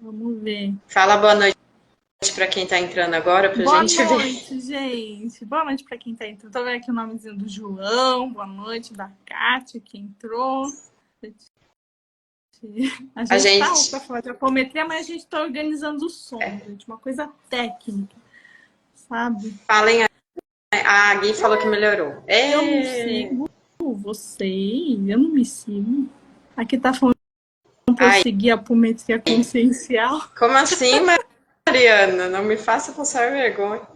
Vamos ver. Fala boa noite para quem está entrando agora, para a Boa gente ver. noite, gente. Boa noite para quem está entrando. Tô vendo aqui o nomezinho do João. Boa noite, da Kátia, que entrou. A A gente está gente. para falar de apometria, mas a gente está organizando o som, gente. Uma coisa técnica, sabe? Falem. A Gui falou que melhorou. Eu não sigo vocês, eu não me sigo. Aqui tá falando para eu Ai, seguir a apometria consciencial. como assim, Mariana? Não me faça passar vergonha.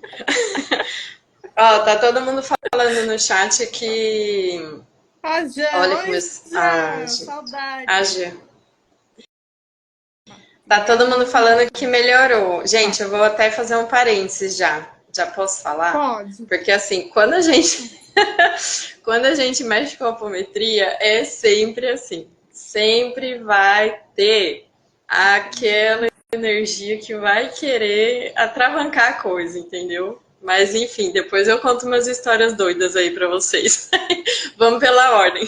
Ó, tá todo mundo falando no chat que. Ah, Jean, Olha que oi, meus. Jean, saudade. Tá todo mundo falando que melhorou. Gente, eu vou até fazer um parênteses já. Já posso falar? Pode. Porque assim, quando a gente quando a gente mexe com a apometria, é sempre assim. Sempre vai ter aquela energia que vai querer atravancar a coisa, entendeu? Mas enfim, depois eu conto umas histórias doidas aí pra vocês. Vamos pela ordem.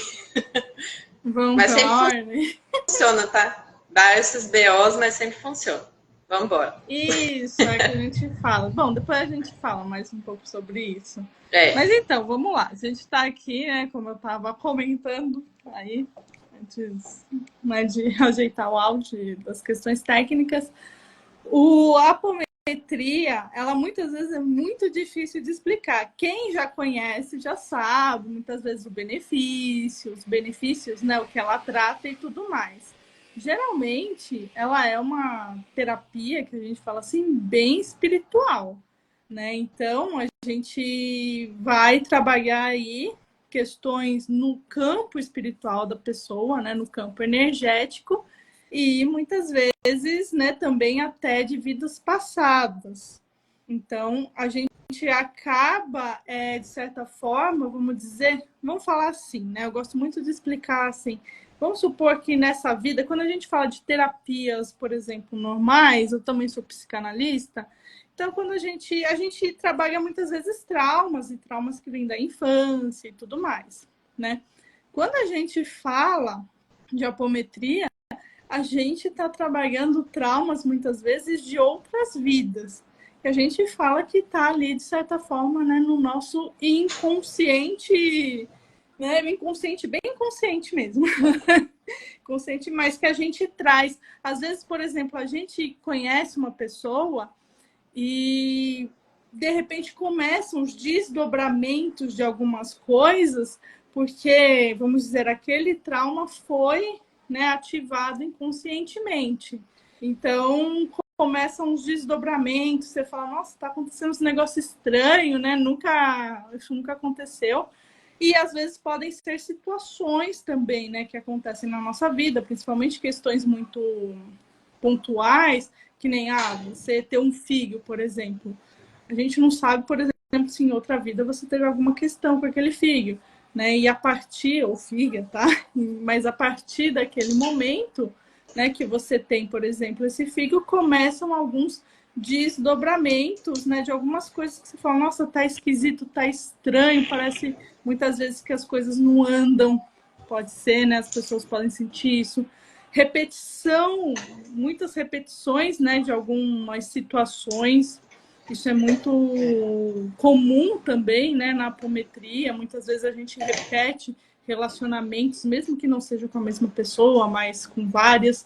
Vamos Mas pela sempre ordem? funciona, tá? Dá esses BOs, mas sempre funciona. Vamos embora. Isso, é que a gente fala. Bom, depois a gente fala mais um pouco sobre isso. É. Mas então, vamos lá. A gente está aqui, né, como eu estava comentando aí, antes, né, de ajeitar o áudio das questões técnicas. A apometria, ela muitas vezes é muito difícil de explicar. Quem já conhece já sabe, muitas vezes, os benefícios, né, o que ela trata e tudo mais. Geralmente, ela é uma terapia, que a gente fala assim, bem espiritual, né? Então, a gente vai trabalhar aí questões no campo espiritual da pessoa, né, no campo energético, e muitas vezes, né, também até de vidas passadas. Então, a gente acaba, de certa forma, vamos dizer, vamos falar assim, né? Eu gosto muito de explicar assim. Vamos supor que nessa vida, quando a gente fala de terapias, por exemplo, normais, eu também sou psicanalista, então quando a gente trabalha muitas vezes traumas e traumas que vêm da infância e tudo mais, né? Quando a gente fala de apometria, a gente está trabalhando traumas muitas vezes de outras vidas. E a gente fala que está ali, de certa forma, né, no nosso inconsciente, né, inconsciente, bem inconsciente mesmo. Consciente, mas que a gente traz. Às vezes, por exemplo, a gente conhece uma pessoa e de repente começam os desdobramentos de algumas coisas, porque, vamos dizer, aquele trauma foi, né, ativado inconscientemente. Então, começam os desdobramentos, você fala, nossa, está acontecendo esse negócio estranho, né? Isso nunca aconteceu. E às vezes podem ser situações também, né, que acontecem na nossa vida, principalmente questões muito pontuais, que nem você ter um filho, por exemplo. A gente não sabe, por exemplo, se em outra vida você teve alguma questão com aquele filho, né? E a partir, ou filha, tá? Mas a partir daquele momento, né, que você tem, por exemplo, esse filho, começam alguns desdobramentos, né, de algumas coisas que você fala, nossa, tá esquisito, tá estranho, parece muitas vezes que as coisas não andam, pode ser, né, as pessoas podem sentir isso. Repetição, muitas repetições, né, de algumas situações, isso é muito comum também, né, na apometria, muitas vezes a gente repete relacionamentos, mesmo que não seja com a mesma pessoa, mas com várias,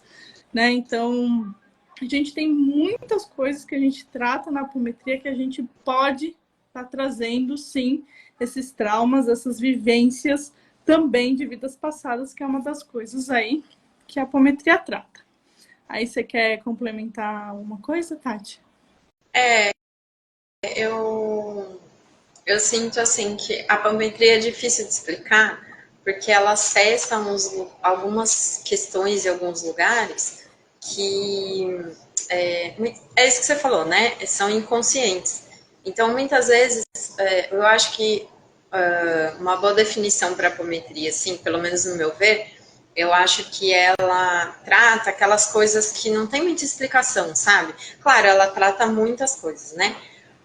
né, então a gente tem muitas coisas que a gente trata na apometria que a gente pode estar trazendo, sim, esses traumas, essas vivências também de vidas passadas, que é uma das coisas aí que a apometria trata. Aí você quer complementar alguma coisa, Tati? Eu sinto assim que a apometria é difícil de explicar porque ela acessa algumas questões em alguns lugares que é isso que você falou, né? São inconscientes. Então, muitas vezes, eu acho que uma boa definição para apometria, assim, pelo menos no meu ver, eu acho que ela trata aquelas coisas que não tem muita explicação, sabe? Claro, ela trata muitas coisas, né?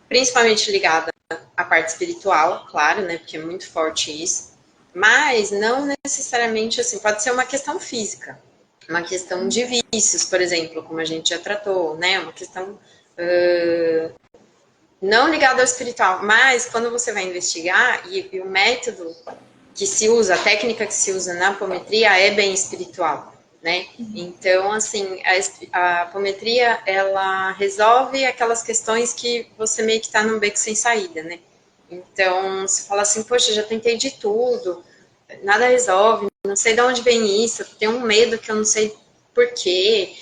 Principalmente ligada à parte espiritual, claro, né? Porque é muito forte isso. Mas não necessariamente assim, pode ser uma questão física, uma questão de vícios, por exemplo, como a gente já tratou, né? Uma questão não ligada ao espiritual, mas quando você vai investigar, e o método que se usa, a técnica que se usa na apometria é bem espiritual, né? Então, assim, a apometria, ela resolve aquelas questões que você meio que tá num beco sem saída, né? Então, você fala assim, poxa, já tentei de tudo, nada resolve, não sei de onde vem isso, tenho um medo que eu não sei por quê.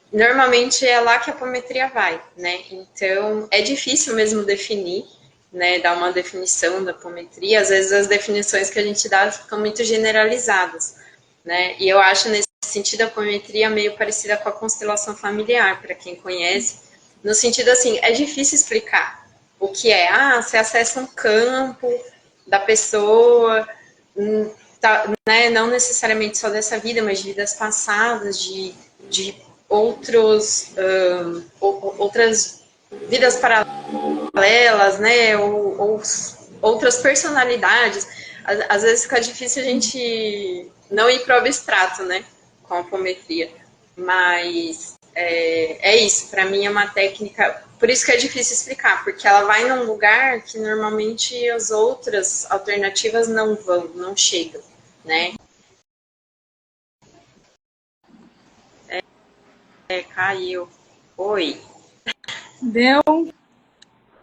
Normalmente é lá que a apometria vai, né? Então, é difícil mesmo definir, né? Dar uma definição da apometria. Às vezes as definições que a gente dá ficam muito generalizadas, né? E eu acho nesse sentido a apometria meio parecida com a constelação familiar, para quem conhece, no sentido assim, é difícil explicar o que é. Ah, você acessa um campo da pessoa, tá, né? Não necessariamente só dessa vida, mas de vidas passadas, de outras vidas paralelas, né? Ou outras personalidades. Às vezes fica difícil a gente não ir para o abstrato, né? Com a apometria. Mas é isso, para mim é uma técnica. Por isso que é difícil explicar, porque ela vai num lugar que normalmente as outras alternativas não vão, não chegam, né? Caiu. Oi. Deu?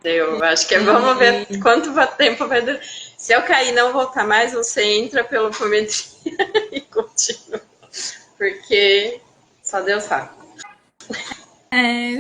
Eu acho que vamos ver quanto tempo vai durar. Se eu cair e não voltar mais, você entra pelo apometria e continua. Porque só Deus sabe.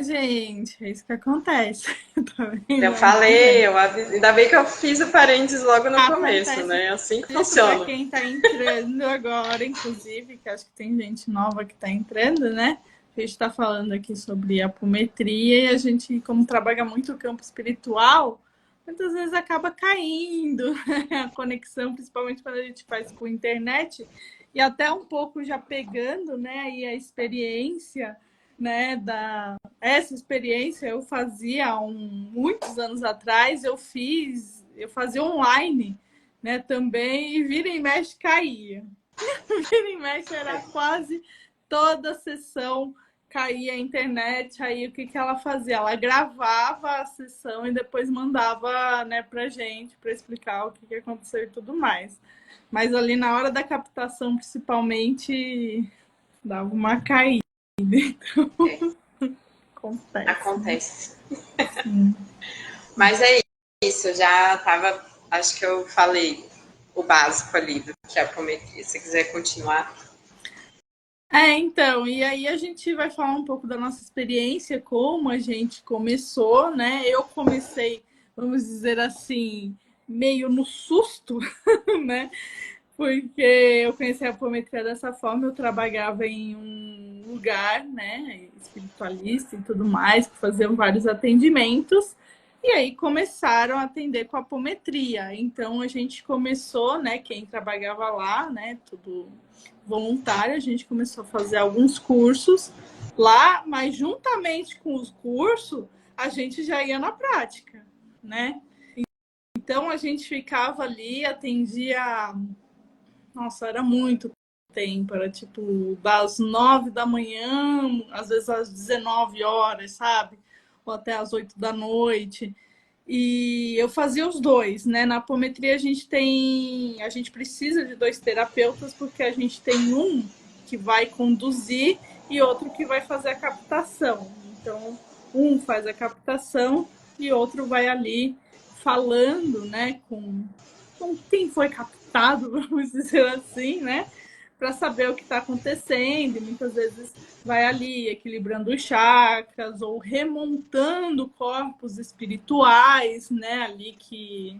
Gente, é isso que acontece. Tá vendo? Eu falei, ainda bem que eu fiz o parênteses logo no começo, Acontece né? É assim que isso para funciona. quem está entrando agora, inclusive, que acho que tem gente nova que está entrando, né? A gente está falando aqui sobre apometria e a gente, como trabalha muito o campo espiritual, muitas vezes acaba caindo a conexão, principalmente quando a gente faz com a internet, e até um pouco já pegando, né, e a experiência, né, essa experiência eu fazia há muitos anos atrás, eu fazia online, né, também, e vira e mexe caía. Vira e mexe era quase toda sessão caía a internet, aí o que ela fazia? Ela gravava a sessão e depois mandava, né, pra gente, para explicar o que aconteceu e tudo mais. Mas ali na hora da captação, principalmente, dava uma caída. Então, acontece. Acontece. Mas é isso, já tava. Acho que eu falei o básico ali do que é a apometria. Se quiser continuar. Então, e aí a gente vai falar um pouco da nossa experiência, como a gente começou, né? Eu comecei, vamos dizer assim, meio no susto, né? Porque eu conheci a apometria dessa forma, eu trabalhava em um lugar, né, espiritualista e tudo mais, que faziam vários atendimentos, e aí começaram a atender com apometria. Então a gente começou, né, quem trabalhava lá, né, tudo voluntário, a gente começou a fazer alguns cursos lá, mas juntamente com os cursos, a gente já ia na prática, né? Então a gente ficava ali, atendia. Nossa, era muito tempo, era tipo das 9 da manhã, às vezes às 19 horas, sabe? Ou até às 8 da noite. E eu fazia os dois, né? Na apometria a gente precisa de dois terapeutas porque a gente tem um que vai conduzir e outro que vai fazer a captação. Então, um faz a captação e outro vai ali falando, né, com quem foi captado, vamos dizer assim, né? Para saber o que está acontecendo. E muitas vezes vai ali equilibrando os chakras ou remontando corpos espirituais, né? Ali que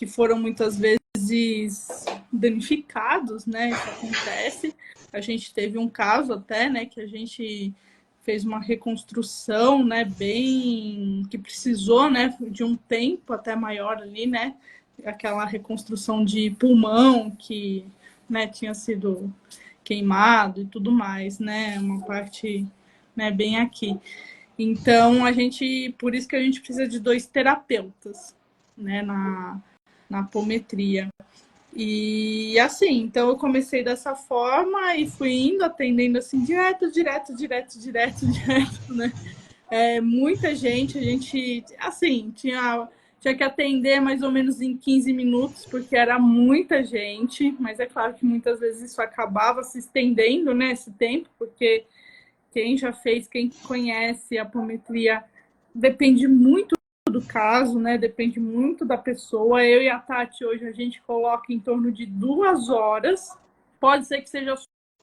foram muitas vezes danificados, né? Isso acontece. A gente teve um caso até, né? Que a gente fez uma reconstrução, né? Bem que precisou, né? De um tempo até maior ali, né? Aquela reconstrução de pulmão que, né, tinha sido queimado e tudo mais, né? Uma parte, né, bem aqui. Então, por isso que a gente precisa de dois terapeutas, né, na apometria. E assim, então eu comecei dessa forma e fui indo, atendendo assim, direto, né? Muita gente, a gente, assim, tinha que atender mais ou menos em 15 minutos, porque era muita gente, mas é claro que muitas vezes isso acabava se estendendo, né, esse tempo, porque quem já fez, quem conhece a apometria, depende muito do caso, né? Depende muito da pessoa. Eu e a Tati hoje a gente coloca em torno de 2 horas. Pode ser que seja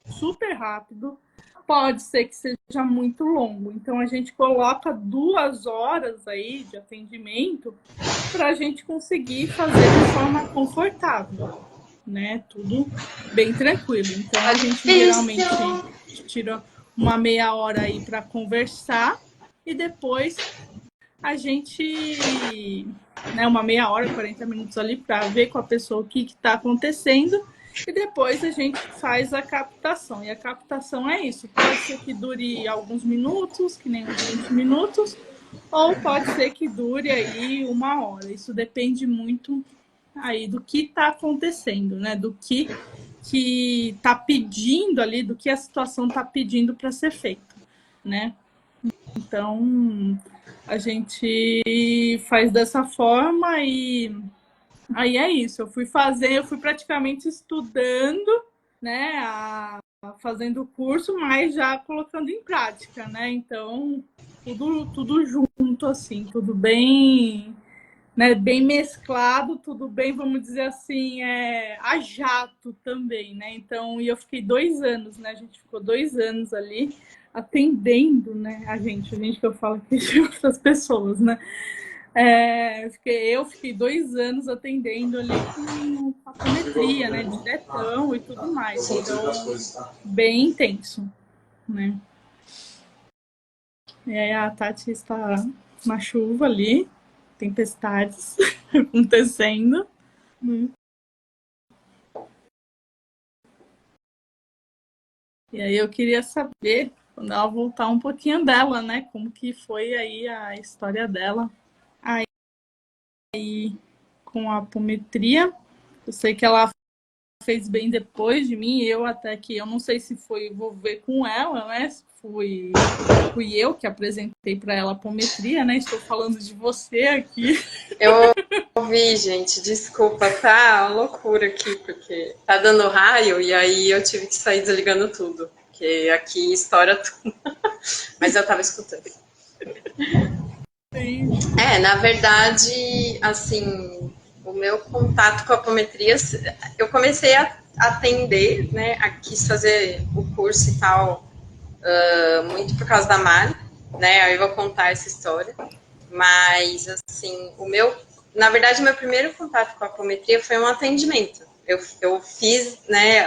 super rápido, pode ser que seja muito longo. Então a gente coloca 2 horas aí de atendimento para a gente conseguir fazer de forma confortável, né? Tudo bem tranquilo. Então a gente geralmente tira uma meia hora aí para conversar e depois a gente, né, uma meia hora, 40 minutos ali para ver com a pessoa o que está acontecendo e depois a gente faz a captação. E a captação é isso, pode ser que dure alguns minutos, que nem uns 20 minutos, ou pode ser que dure aí 1 hora. Isso depende muito aí do que está acontecendo, né? Do que está pedindo ali, do que a situação está pedindo para ser feito, né? Então, a gente faz dessa forma e aí é isso. Eu fui praticamente estudando, né, fazendo o curso, mas já colocando em prática, né? Então, tudo junto, assim, tudo bem, né, bem mesclado, tudo bem, vamos dizer assim, a jato também, né? Então, e eu fiquei 2 anos, né? A gente ficou 2 anos ali atendendo, né? A gente que eu falo que de outras pessoas, né? Eu fiquei 2 anos atendendo ali com apometria, né? Diretão e tudo mais. Então, bem intenso, né? E aí a Tati está na chuva ali, tempestades acontecendo. E aí eu queria saber, quando ela voltar, um pouquinho dela, né? Como que foi aí a história dela aí com a apometria. Eu sei que ela fez bem depois de mim, eu até que eu não sei se foi envolver com ela, né? Fui eu que apresentei para ela a apometria, né? Estou falando de você aqui. Eu ouvi, gente, desculpa, tá uma loucura aqui, porque tá dando raio e aí eu tive que sair desligando tudo, porque aqui estoura tudo. Mas eu tava escutando. Sim. Na verdade, assim, o meu contato com a apometria, eu comecei a atender, né, quis fazer o curso e tal, muito por causa da Mari, né, aí eu vou contar essa história, mas, assim, na verdade, o meu primeiro contato com a apometria foi um atendimento, eu fiz, né,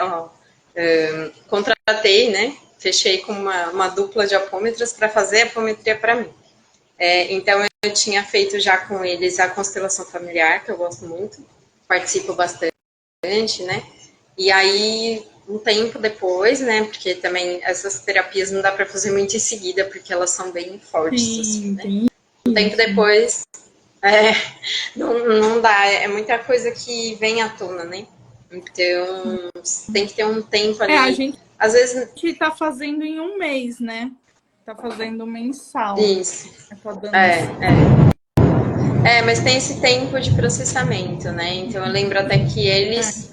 contratei, né, fechei com uma dupla de apômetras para fazer a apometria para mim. Então, eu tinha feito já com eles a constelação familiar, que eu gosto muito, participo bastante, né? E aí, um tempo depois, né? Porque também essas terapias não dá para fazer muito em seguida, porque elas são bem fortes, Sim, assim, né? Um tempo depois, não dá, é muita coisa que vem à tona, né? Então, tem que ter um tempo ali. A gente Às vezes. tá fazendo em um mês, né? Tá fazendo mensal. Isso. Tá dando Mas tem esse tempo de processamento, né? Então eu lembro até que eles.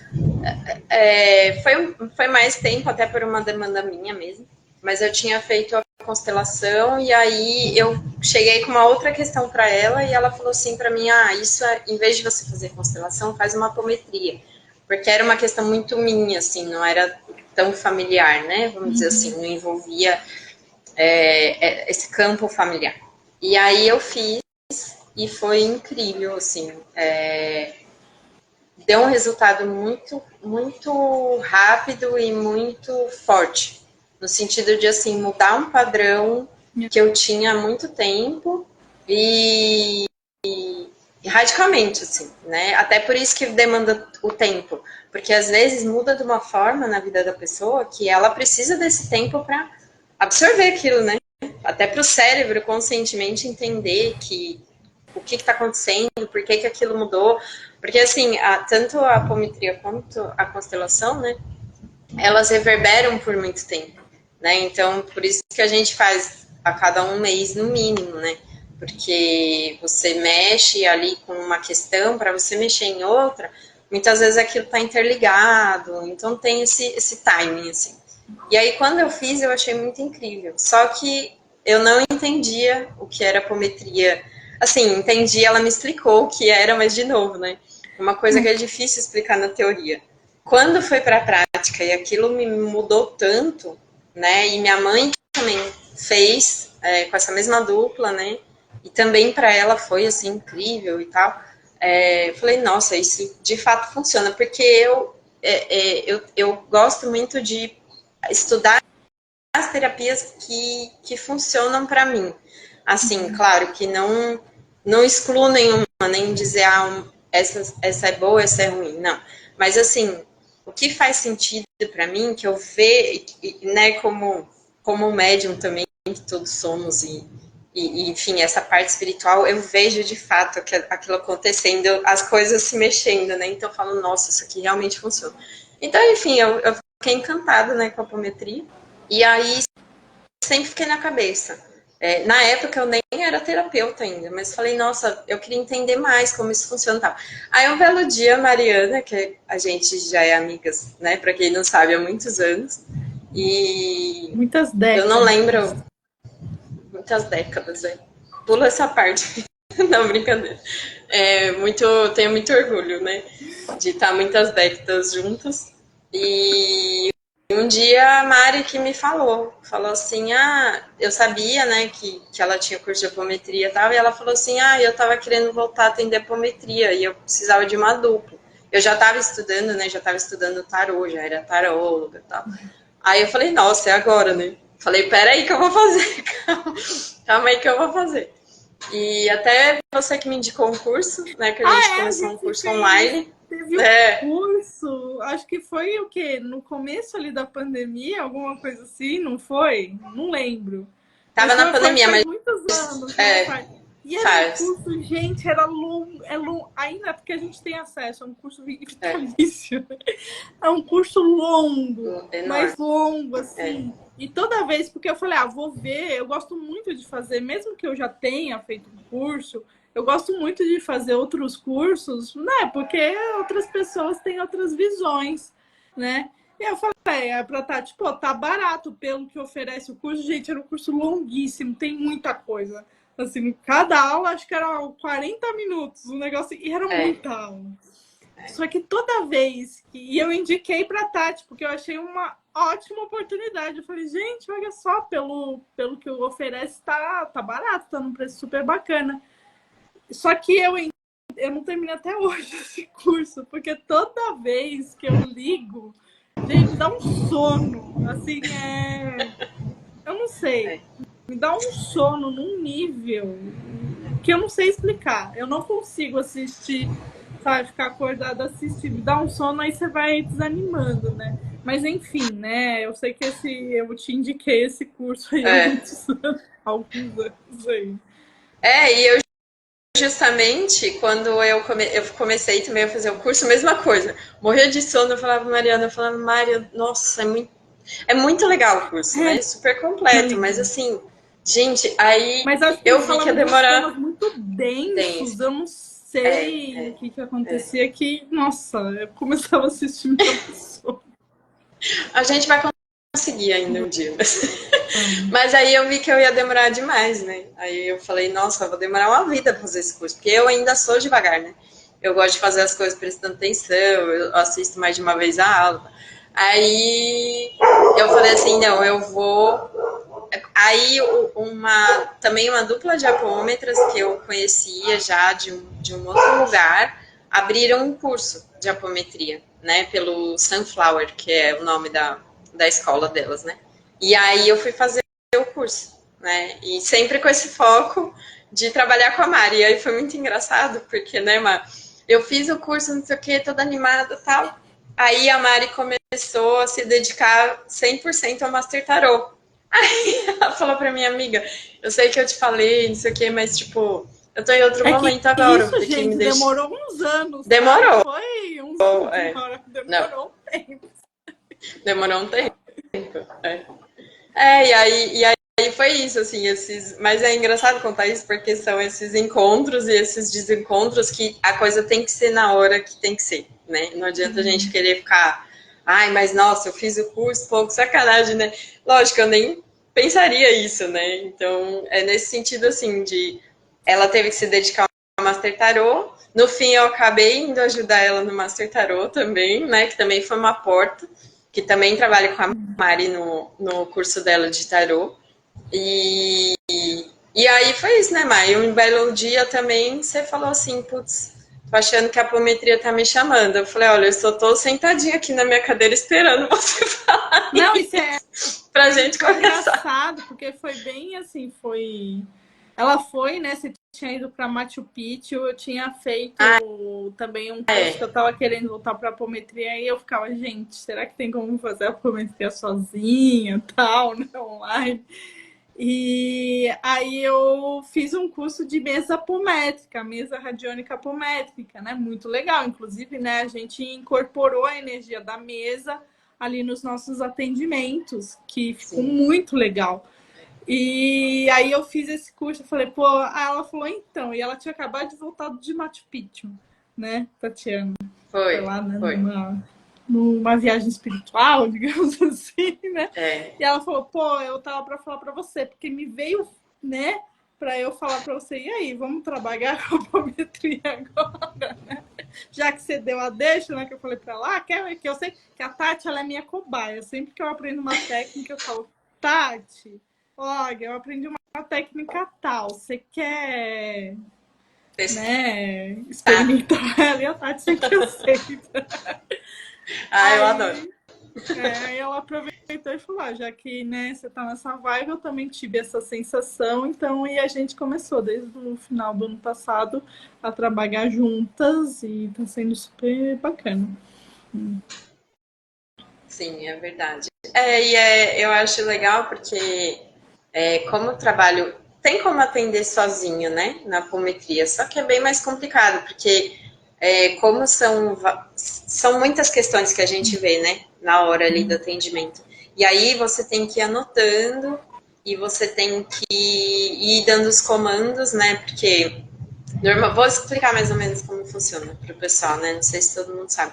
Foi mais tempo, até por uma demanda minha mesmo. Mas eu tinha feito a constelação e aí eu cheguei com uma outra questão para ela e ela falou assim para mim: isso em vez de você fazer constelação, faz uma apometria. Porque era uma questão muito minha, assim, não era tão familiar, né? Vamos dizer assim, não envolvia esse campo familiar. E aí eu fiz. E foi incrível, assim. Deu um resultado muito, muito rápido e muito forte. No sentido de, assim, mudar um padrão que eu tinha há muito tempo e radicalmente, assim, né? Até por isso que demanda o tempo. Porque às vezes muda de uma forma na vida da pessoa que ela precisa desse tempo para absorver aquilo, né? Até para o cérebro conscientemente entender que o que está acontecendo, por que que aquilo mudou. Porque, assim, tanto a apometria quanto a constelação, né, elas reverberam por muito tempo, né? Então, por isso que a gente faz a cada um mês no mínimo, né? Porque você mexe ali com uma questão, para você mexer em outra, muitas vezes aquilo está interligado, então tem esse timing, assim. E aí, quando eu fiz, eu achei muito incrível. Só que eu não entendia o que era apometria. Assim, entendi, ela me explicou o que era, mas de novo, né? Uma coisa que é difícil explicar na teoria. Quando foi para a prática e aquilo me mudou tanto, né? E minha mãe também fez com essa mesma dupla, né? E também para ela foi assim incrível e tal. Falei, nossa, isso de fato funciona, porque eu gosto muito de estudar as terapias que funcionam para mim. Assim, claro que não excluo nenhuma, nem dizer, essa é boa, essa é ruim, não. Mas, assim, o que faz sentido para mim, que eu vejo, né, como médium também, que todos somos, enfim, essa parte espiritual, eu vejo de fato aquilo acontecendo, as coisas se mexendo, né? Então eu falo, nossa, isso aqui realmente funciona. Então, enfim, eu fiquei encantada, né, com a apometria. E aí sempre fiquei na cabeça. Na época eu nem era terapeuta ainda, mas falei, nossa, eu queria entender mais como isso funciona e tal. Aí um belo dia, a Mariana, que a gente já é amigas, né, pra quem não sabe, há muitos anos, e Muitas décadas. eu não lembro, muitas décadas, pula essa parte, não, brincadeira. Tenho muito orgulho, né, de estar muitas décadas juntas, e um dia a Mari que me falou assim, eu sabia, né, que ela tinha curso de apometria e tal, e ela falou assim, eu tava querendo voltar a atender apometria e eu precisava de uma dupla. Eu já tava estudando, né, já tava estudando tarô, já era taróloga e tal. Aí eu falei, nossa, é agora, né? Falei, peraí que eu vou fazer, calma aí que eu vou fazer. E até você que me indicou um curso, né, que a gente começou um curso online. Teve um curso, acho que foi o quê? No começo ali da pandemia, alguma coisa assim, não foi? Não lembro. Tava na pandemia, faz mas muitos anos, né? E era um curso, gente, era longo, ainda porque a gente tem acesso, é um curso vitalício. É um curso longo, mais longo, assim. E toda vez, porque eu falei, vou ver, eu gosto muito de fazer, mesmo que eu já tenha feito um curso, eu gosto muito de fazer outros cursos, né? Porque outras pessoas têm outras visões, né? E eu falei, pra Tati, tá barato pelo que oferece o curso. Gente, era um curso longuíssimo, tem muita coisa. Assim, cada aula, acho que era 40 minutos, um negócio, e era muita aula. Só que toda vez e eu indiquei pra Tati, porque eu achei uma ótima oportunidade. Eu falei, gente, olha só, pelo que oferece, tá barato, tá num preço super bacana. Só que eu não terminei até hoje esse curso, porque toda vez que eu ligo, gente, me dá um sono. Assim, eu não sei. Me dá um sono num nível que eu não sei explicar. Eu não consigo assistir, sabe, ficar acordada assistindo. Me dá um sono, aí você vai desanimando, né? Mas enfim, né? Eu sei que eu te indiquei esse curso aí há muitos anos, alguns anos aí. E eu justamente, quando eu comecei também a fazer o curso, mesma coisa. Morria de sono, eu falava, Mariana, nossa, é muito legal o curso, né? Super completo, mas assim, gente, aí mas eu vi que ia demorar. Temas muito densos, eu não sei o que acontecia, que, nossa, eu começava a assistir minha pessoa. A gente vai conseguir ainda um dia. Mas aí eu vi que eu ia demorar demais, né? Aí eu falei, nossa, eu vou demorar uma vida pra fazer esse curso, porque eu ainda sou devagar, né? Eu gosto de fazer as coisas prestando atenção, eu assisto mais de uma vez a aula. Aí eu falei assim, não, eu vou. Aí também uma dupla de apômetras que eu conhecia já de um outro lugar abriram um curso de apometria, né? Pelo Sunflower, que é o nome da escola delas, né? E aí eu fui fazer o curso, né? E sempre com esse foco de trabalhar com a Mari. E aí foi muito engraçado, porque, né, Mar, eu fiz o curso, não sei o quê, toda animada e tal. Aí a Mari começou a se dedicar 100% ao Master Tarot. Aí ela falou pra minha amiga, eu sei que eu te falei, não sei o quê, mas, tipo, Eu tô em outro É que momento agora, isso, porque gente, me deixa... demorou uns anos. Demorou. Tá? Foi uns É. demorou um tempo. Demorou um tempo. E aí foi isso, assim, esses. Mas é engraçado contar isso porque são esses encontros e esses desencontros que a coisa tem que ser na hora que tem que ser, né? Não adianta a gente querer ficar, ai, mas nossa, eu fiz o curso, pouco sacanagem, né? Lógico, eu nem pensaria isso, né? Então, é nesse sentido, assim, de ela teve que se dedicar ao Master Tarot. No fim, eu acabei indo ajudar ela no Master Tarot também, né? Que também foi uma porta, que também trabalha com a Mari no curso dela de tarô. E aí foi isso, né, Mai? Um belo dia também você falou assim, putz, tô achando que a apometria tá me chamando. Eu falei, olha, eu só tô sentadinha aqui na minha cadeira esperando você falar Não, isso pra gente foi começar. engraçado, porque foi bem assim, foi. Ela foi, né? Você tinha ido para Machu Picchu, eu tinha feito também um curso que eu tava querendo voltar para apometria e eu ficava, gente, será que tem como fazer a apometria sozinha, tal, né, online? E aí eu fiz um curso de mesa apométrica, mesa radiônica apométrica, né? Muito legal. Inclusive, né, a gente incorporou a energia da mesa ali nos nossos atendimentos, que ficou muito legal. E aí eu fiz esse curso, eu falei, pô, ela falou, então, e ela tinha acabado de voltar de Machu Picchu, né, Tatiana? Foi lá, né, numa viagem espiritual, digamos assim, né? E ela falou, pô, eu tava pra falar pra você, porque me veio, né, pra eu falar pra você, e aí, vamos trabalhar com a apometria agora, né? Já que você deu a deixa, né, que eu falei pra ela, que eu sei que a Tati, ela é minha cobaia, sempre que eu aprendo uma técnica, eu falo, Tati, olha, eu aprendi uma técnica tal, você quer, né, experimentar ela? E a Tati sempre aceita. Eu adoro. Aí ela aproveitou e falou, já que, né, você tá nessa vibe, eu também tive essa sensação, então, e a gente começou desde o final do ano passado a trabalhar juntas e tá sendo super bacana. Sim, é verdade. Eu acho legal porque como eu trabalho, tem como atender sozinho, né, na apometria, só que é bem mais complicado, porque como são muitas questões que a gente vê, né, na hora ali do atendimento. E aí você tem que ir anotando e você tem que ir dando os comandos, né, porque vou explicar mais ou menos como funciona para o pessoal, né, não sei se todo mundo sabe.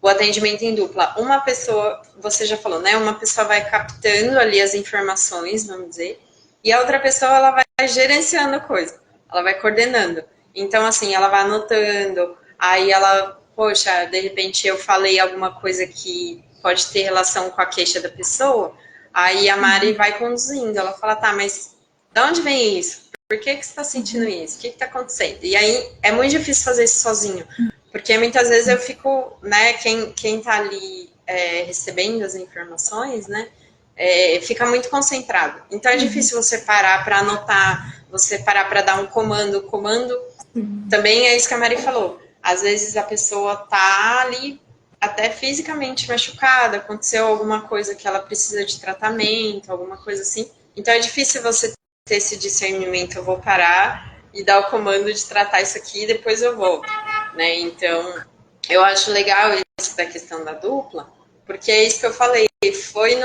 O atendimento em dupla, uma pessoa, você já falou, né? Uma pessoa vai captando ali as informações, vamos dizer, e a outra pessoa ela vai gerenciando a coisa, ela vai coordenando. Então, assim, ela vai anotando, aí ela, poxa, de repente eu falei alguma coisa que pode ter relação com a queixa da pessoa, aí a Mari vai conduzindo, ela fala, tá, mas de onde vem isso? Por que você está sentindo isso? O que está acontecendo? E aí é muito difícil fazer isso sozinho. Porque muitas vezes eu fico, né, quem tá ali recebendo as informações, né, fica muito concentrado. Então é difícil você parar para anotar, você parar para dar um comando. O comando também é isso que a Mari falou. Às vezes a pessoa tá ali até fisicamente machucada, aconteceu alguma coisa que ela precisa de tratamento, alguma coisa assim. Então é difícil você ter esse discernimento, eu vou parar e dar o comando de tratar isso aqui e depois eu volto, né? Então, eu acho legal isso da questão da dupla, porque é isso que eu falei, foi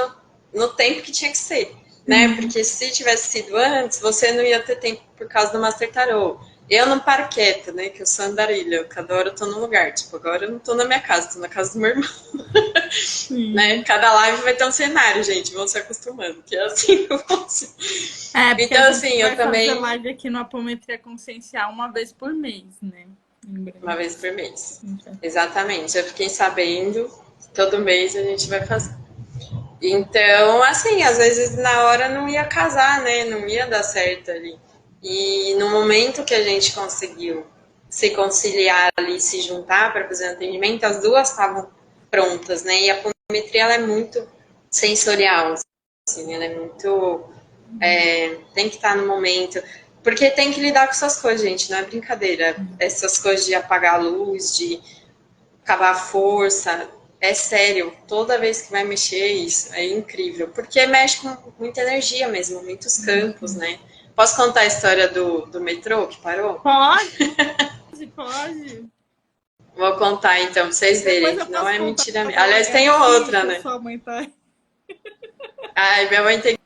no tempo que tinha que ser, né? Porque se tivesse sido antes, você não ia ter tempo por causa do Master Tarot. Eu não paro quieta, né? Que eu sou andarilha, cada hora eu tô num lugar. Tipo, agora eu não tô na minha casa, tô na casa do meu irmão. Né? Cada live vai ter um cenário, gente. Vão se acostumando, que é assim que funciona. Então, assim, eu também. Fazer live aqui no Apometria Consciencial uma vez por mês, né? Uma vez por mês. Exatamente. Eu fiquei sabendo que todo mês a gente vai fazer. Então, assim, às vezes na hora não ia casar, né? Não ia dar certo ali. E no momento que a gente conseguiu se conciliar ali, se juntar para fazer o atendimento, as duas estavam prontas, né? E a apometria ela é muito sensorial, assim, ela é muito tem que estar no momento, porque tem que lidar com essas coisas, gente, não é brincadeira. Essas coisas de apagar a luz, de cavar força, é sério. Toda vez que vai mexer isso, é incrível, porque mexe com muita energia mesmo, muitos campos, né? Posso contar a história do metrô que parou? Pode. Vou contar então, pra vocês verem que não é mentira minha. Aliás, tem outra, né? Sua mãe tá... Ai, minha mãe tem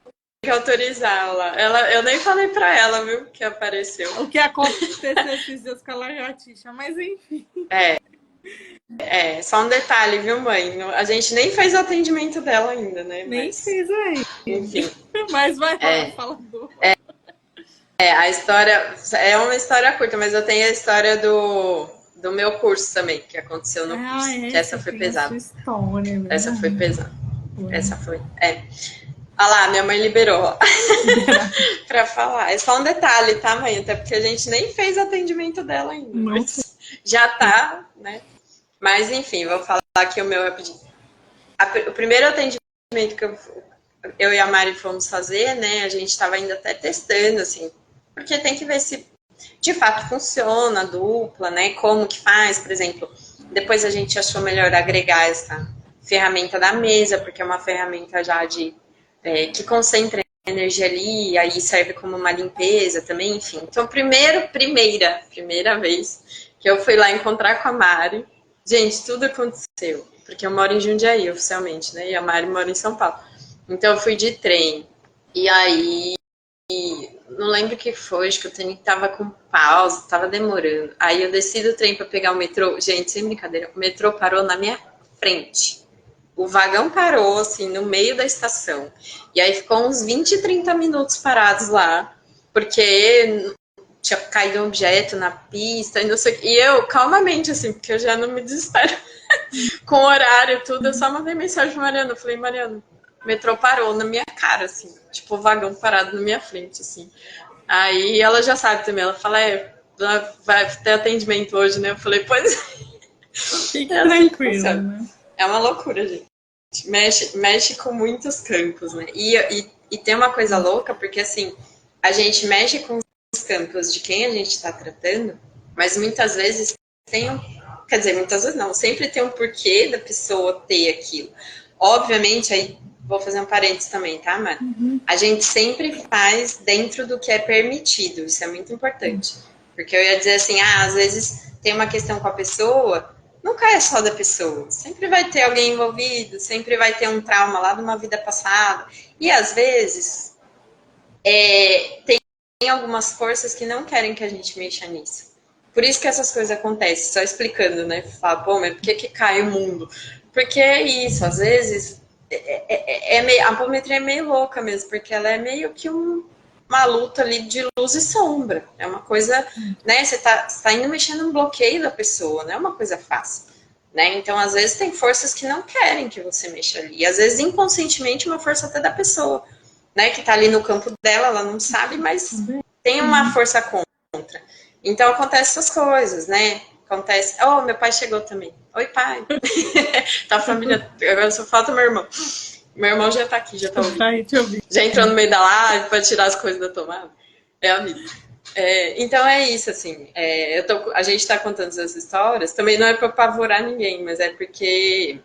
que autorizar ela. Eu nem falei pra ela, viu, que apareceu. O que aconteceu esses dias com a lagartixa, mas enfim. Só um detalhe, viu, mãe? A gente nem fez o atendimento dela ainda, né? Nem fez aí. Enfim. Mas vai lá, fala do... A história é uma história curta, mas eu tenho a história do meu curso também, que aconteceu no curso. Que essa foi pesada. Essa foi pesada. Essa foi. Olha lá, minha mãe liberou para falar. É só um detalhe, tá, mãe? Até porque a gente nem fez o atendimento dela ainda. Mas já tá, né? Mas enfim, vou falar aqui o meu rapidinho. O primeiro atendimento que eu e a Mari fomos fazer, né? A gente estava ainda até testando, assim, porque tem que ver se de fato funciona a dupla, né? Como que faz, por exemplo. Depois a gente achou melhor agregar essa ferramenta da mesa, porque é uma ferramenta já que concentra energia ali, e aí serve como uma limpeza também, enfim. Então, primeira vez que eu fui lá encontrar com a Mari, gente, tudo aconteceu, porque eu moro em Jundiaí, oficialmente, né? E a Mari mora em São Paulo. Então, eu fui de trem. E aí, não lembro o que foi, acho que o trem tava com pausa, tava demorando. Aí eu desci do trem para pegar o metrô. Gente, sem brincadeira, o metrô parou na minha frente. O vagão parou, assim, no meio da estação. E aí ficou uns 20, 30 minutos parados lá, porque tinha caído um objeto na pista e não sei o que. E eu, calmamente, assim, porque eu já não me desespero com o horário e tudo, eu só mandei mensagem pra Mariana. Eu falei, Mariana, o metrô parou na minha cara, assim, tipo, o vagão parado na minha frente, assim. Aí ela já sabe também, ela fala, vai ter atendimento hoje, né? Eu falei, pois fica tranquilo, né? É uma loucura, gente. Mexe com muitos campos, né? E tem uma coisa louca, porque assim, a gente mexe com os campos de quem a gente está tratando, mas muitas vezes quer dizer, muitas vezes não, sempre tem um porquê da pessoa ter aquilo. Obviamente, aí vou fazer um parênteses também, tá, Mari? A gente sempre faz dentro do que é permitido, isso é muito importante. Porque eu ia dizer assim, às vezes tem uma questão com a pessoa, nunca é só da pessoa. Sempre vai ter alguém envolvido, sempre vai ter um trauma lá de uma vida passada. E às vezes tem algumas forças que não querem que a gente mexa nisso. Por isso que essas coisas acontecem, só explicando, né? Fala, pô, mas por que cai o mundo? Porque é isso, às vezes a apometria é meio louca mesmo, porque ela é meio que uma luta ali de luz e sombra. É uma coisa, né? Você tá indo mexendo no bloqueio da pessoa, não é uma coisa fácil. Né? Então, às vezes, tem forças que não querem que você mexa ali. E às vezes, inconscientemente, uma força até da pessoa, né? Que tá ali no campo dela, ela não sabe, mas tem uma força contra. Então, acontecem essas coisas, né? Acontece. Oh, meu pai chegou também. Oi, pai. Tá a família. Agora só falta meu irmão. Meu irmão já tá aqui, já tá ouvindo. Já entrou no meio da live para tirar as coisas da tomada. É amigo. Então é isso, assim. A gente está contando essas histórias. Também não é para apavorar ninguém, mas é porque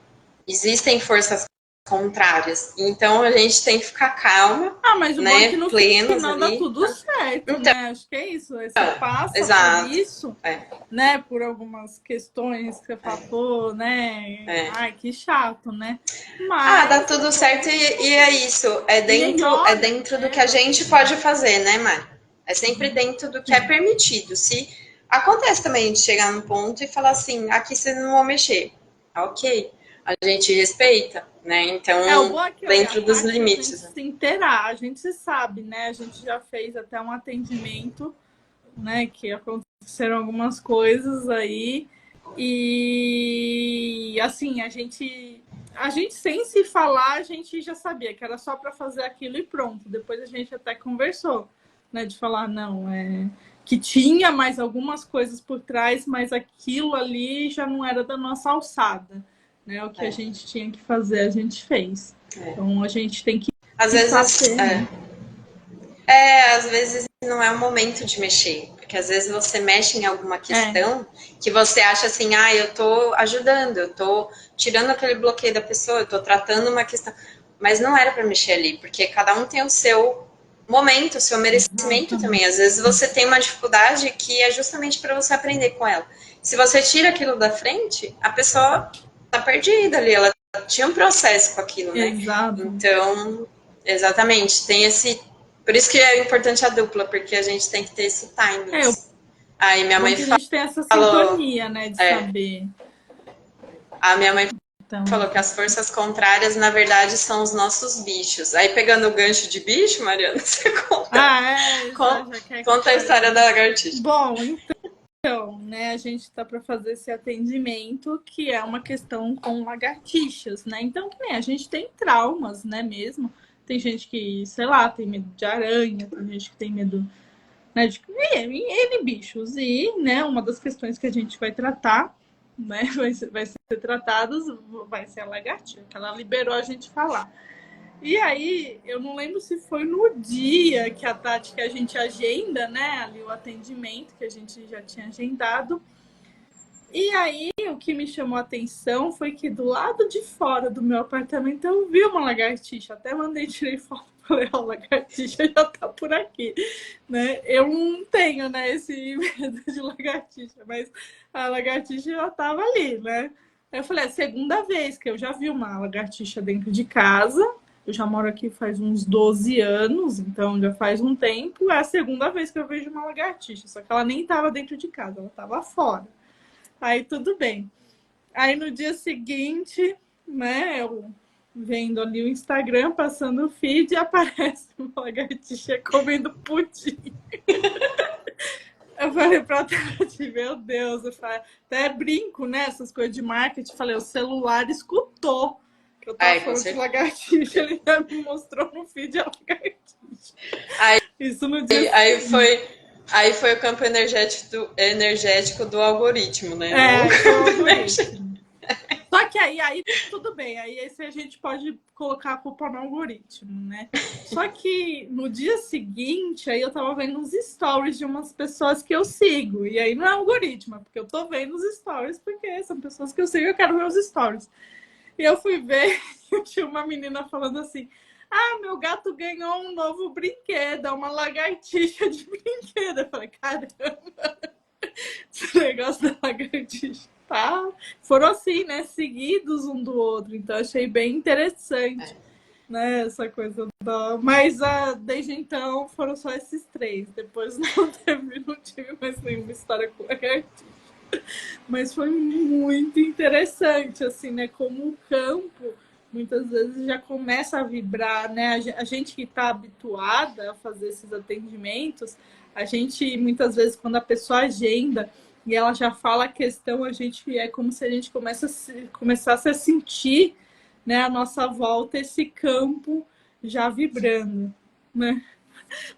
existem forças contrárias. Então a gente tem que ficar calma. Mas o né? bom é que no final ali. dá tudo certo, então, né? Acho que é isso. Você passa exato. por isso, né? Por algumas questões que você falou, né? Ai, que chato, né? Mas dá tudo certo e é isso. É dentro do que a gente pode fazer, né, Mari? É sempre dentro do que é permitido. Se acontece também de chegar num ponto e falar assim, aqui vocês não vão mexer. Ok. A gente respeita, né? Então, o bom é que, dentro dos limites. A gente se inteirar, a gente se sabe, né? A gente já fez até um atendimento, né? Que aconteceram algumas coisas aí. E assim, a gente sem se falar, a gente já sabia que era só para fazer aquilo e pronto. Depois a gente até conversou, né? De falar, não, que tinha mais algumas coisas por trás, mas aquilo ali já não era da nossa alçada. Né? O que a gente tinha que fazer, a gente fez. Então a gente tem que às vezes fazer, né? Às vezes não é o momento de mexer, porque às vezes você mexe em alguma questão que você acha assim, eu tô ajudando, eu tô tirando aquele bloqueio da pessoa, eu tô tratando uma questão, mas não era para mexer ali, porque cada um tem o seu momento, seu merecimento Exatamente. também. Às vezes você tem uma dificuldade que é justamente para você aprender com ela. Se você tira aquilo da frente, a pessoa tá perdida ali, ela tinha um processo com aquilo, né? Exato. Então, exatamente, tem esse. Por isso que é importante a dupla, porque a gente tem que ter esse timing. É, o Aí minha bom mãe que a gente tem essa falou. sintonia, né, de É, saber. a minha mãe Então, falou que as forças contrárias, na verdade, são os nossos bichos. Aí, pegando o gancho de bicho, Mariana, você já quer que eu conta a fale história disso. da lagartixa. Bom, então, né, a gente está para fazer esse atendimento, que é uma questão com lagartixas, né? Então, que nem a gente tem traumas, né, mesmo. Tem gente que, sei lá, tem medo de aranha, tem gente que tem medo, né, de N bichos. E, né, uma das questões que a gente vai tratar, né, vai ser tratadas, vai ser a lagartixa, que ela liberou a gente falar. E aí, eu não lembro se foi no dia que a Tati, que a gente agenda, né, ali o atendimento, que a gente já tinha agendado. E aí, o que me chamou a atenção foi que do lado de fora do meu apartamento eu vi uma lagartixa. Até mandei, tirei foto, falei, ó, a lagartixa já tá por aqui, né? Eu não tenho, né, esse medo de lagartixa, mas a lagartixa já tava ali, né? Aí eu falei, é a segunda vez que eu já vi uma lagartixa dentro de casa. Eu já moro aqui faz uns 12 anos, então já faz um tempo. É a segunda vez que eu vejo uma lagartixa, só que ela nem estava dentro de casa, ela estava fora. Aí tudo bem. Aí no dia seguinte, né, eu vendo ali o Instagram, passando o feed, aparece uma lagartixa comendo pudim. Eu falei pra Tati, meu Deus, eu falei, até brinco, né? Essas coisas de marketing. Falei, o celular escutou que eu tava falando de lagartixa, ele já me mostrou no feed a lagartixa. Aí, Isso no dia aí foi o campo energético do algoritmo, né? aí foi o algoritmo. Só que aí tudo bem, aí esse a gente pode colocar a culpa no algoritmo, né? Só que no dia seguinte, aí eu tava vendo uns stories de umas pessoas que eu sigo. E aí não é algoritmo, é porque eu tô vendo os stories, porque são pessoas que eu sigo e eu quero ver os stories. E eu fui ver e tinha uma menina falando assim: ah, meu gato ganhou um novo brinquedo, é uma lagartixa de brinquedo. Eu falei, caramba, esse negócio da lagartixa. Tá? Foram assim, né? Seguidos um do outro. Então achei bem interessante, né? Essa coisa da. Mas desde então foram só esses três. Depois não tive mais nenhuma história com lagartixa. Mas foi muito interessante, assim, né? Como o campo muitas vezes já começa a vibrar, né? A gente que está habituada a fazer esses atendimentos, a gente muitas vezes quando a pessoa agenda e ela já fala a questão, a gente é como se a gente começasse a sentir, né, a nossa volta esse campo já vibrando, né?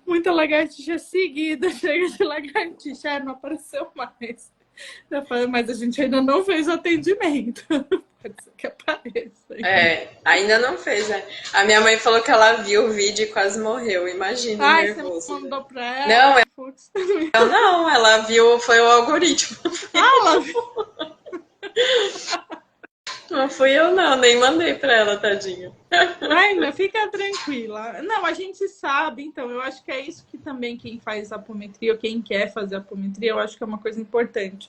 Muita lagartixa seguida, chega de lagartixa, não apareceu mais. Mas a gente ainda não fez o atendimento. Pode ser que apareça. Ainda não fez, né? A minha mãe falou que ela viu o vídeo e quase morreu. Imagina o nervoso. Você mandou pra ela? Não, não, ela viu, foi o algoritmo. Ela Não fui eu, não, nem mandei pra ela, tadinha. ainda fica tranquila. Não, a gente sabe, então, eu acho que é isso que também quem faz apometria ou quem quer fazer apometria, eu acho que é uma coisa importante.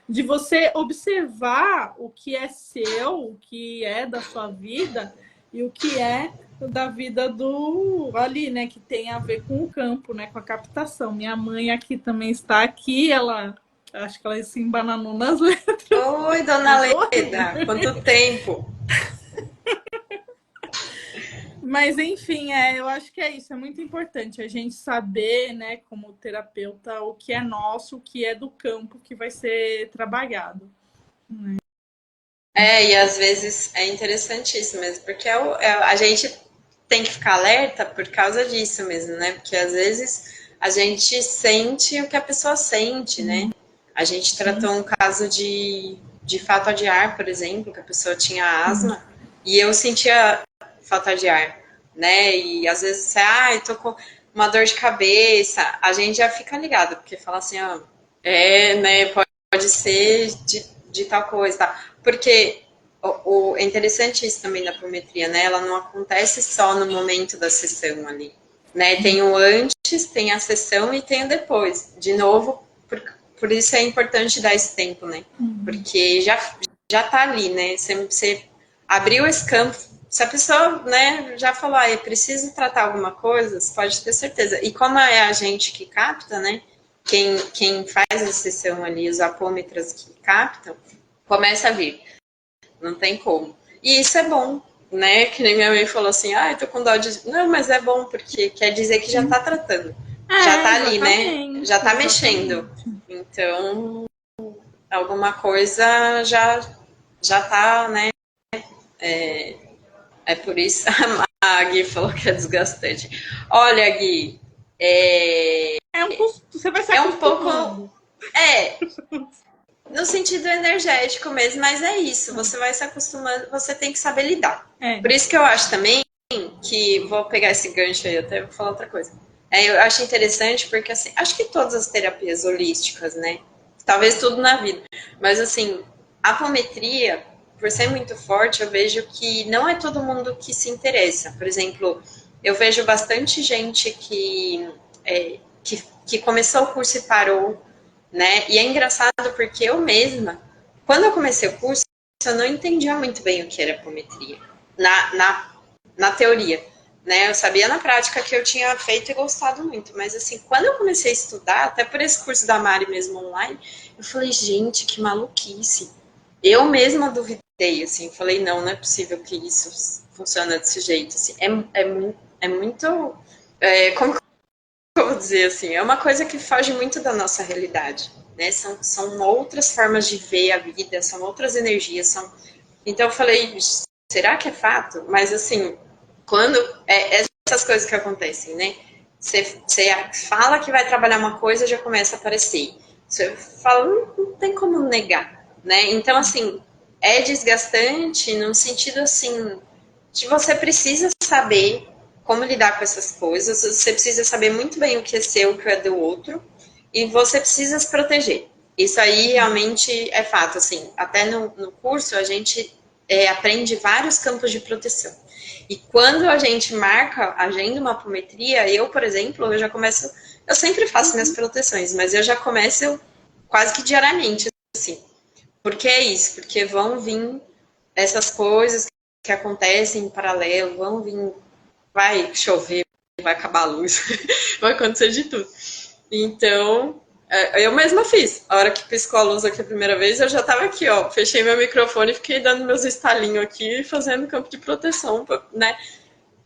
De você observar o que é seu, o que é da sua vida e o que é da vida do ali, né, que tem a ver com o campo, né, com a captação. Minha mãe aqui também está aqui, ela acho que ela se embananou nas letras. Oi, dona Leda, quanto tempo? Mas enfim, eu acho que é isso, é muito importante a gente saber, né, como terapeuta, o que é nosso, o que é do campo que vai ser trabalhado. E às vezes é interessantíssimo mesmo, porque a gente tem que ficar alerta por causa disso mesmo, né? Porque às vezes a gente sente o que a pessoa sente, né? A gente tratou um caso de falta de ar, por exemplo, que a pessoa tinha asma, e eu sentia falta de ar, né? E às vezes você, eu tô com uma dor de cabeça, a gente já fica ligado, porque fala assim, né, pode ser de tal coisa, tá? Porque é interessante isso também da apometria, né? Ela não acontece só no momento da sessão ali. né? Tem o antes, tem a sessão e tem o depois. De novo, por isso é importante dar esse tempo, né? Porque já tá ali, né? Você abriu esse campo. Se a pessoa, né, já falou, eu preciso tratar alguma coisa, você pode ter certeza. E como é a gente que capta, né? Quem faz a sessão ali, os apômetras que captam, começa a vir. Não tem como. E isso é bom, né? Que nem minha mãe falou assim, eu tô com dó de... Não, mas é bom, porque quer dizer que já tá tratando. Já tá ali, né? Já tá mexendo. Então, alguma coisa já tá, né? É por isso a Gui falou que é desgastante. Olha, Gui, Você vai se acostumando. No sentido energético mesmo, mas é isso, você vai se acostumando, você tem que saber lidar. Por isso que eu acho também que, vou pegar esse gancho aí, até vou falar outra coisa. Eu acho interessante porque, assim, acho que todas as terapias holísticas, né, talvez tudo na vida, mas, assim, a apometria, por ser muito forte, eu vejo que não é todo mundo que se interessa. Por exemplo, eu vejo bastante gente que começou o curso e parou, né? E é engraçado porque eu mesma, quando eu comecei o curso, eu não entendia muito bem o que era apometria, na teoria, né? Eu sabia na prática que eu tinha feito e gostado muito, mas assim, quando eu comecei a estudar, até por esse curso da Mari mesmo online, eu falei, gente, que maluquice. Eu mesma duvidei, assim, falei, não é possível que isso funcione desse jeito, assim, é muito como eu vou dizer assim, é uma coisa que foge muito da nossa realidade, né? São outras formas de ver a vida, são outras energias, Então eu falei, será que é fato? Mas assim, quando essas coisas que acontecem, né? Você fala que vai trabalhar uma coisa, já começa a aparecer. Você fala, não tem como negar, né? Então assim, é desgastante no sentido assim de você precisa saber como lidar com essas coisas, você precisa saber muito bem o que é seu, o que é do outro, e você precisa se proteger. Isso aí realmente é fato, assim, até no curso a gente aprende vários campos de proteção. E quando a gente marca, agenda uma apometria, eu, por exemplo, eu sempre faço minhas proteções, mas eu já começo quase que diariamente, assim. Por que é isso? Porque vão vir essas coisas que acontecem em paralelo, vão vir, vai chover, vai acabar a luz, vai acontecer de tudo. Então, eu mesma fiz. A hora que piscou a luz aqui a primeira vez, eu já estava aqui, ó, fechei meu microfone e fiquei dando meus estalinhos aqui, fazendo campo de proteção, né?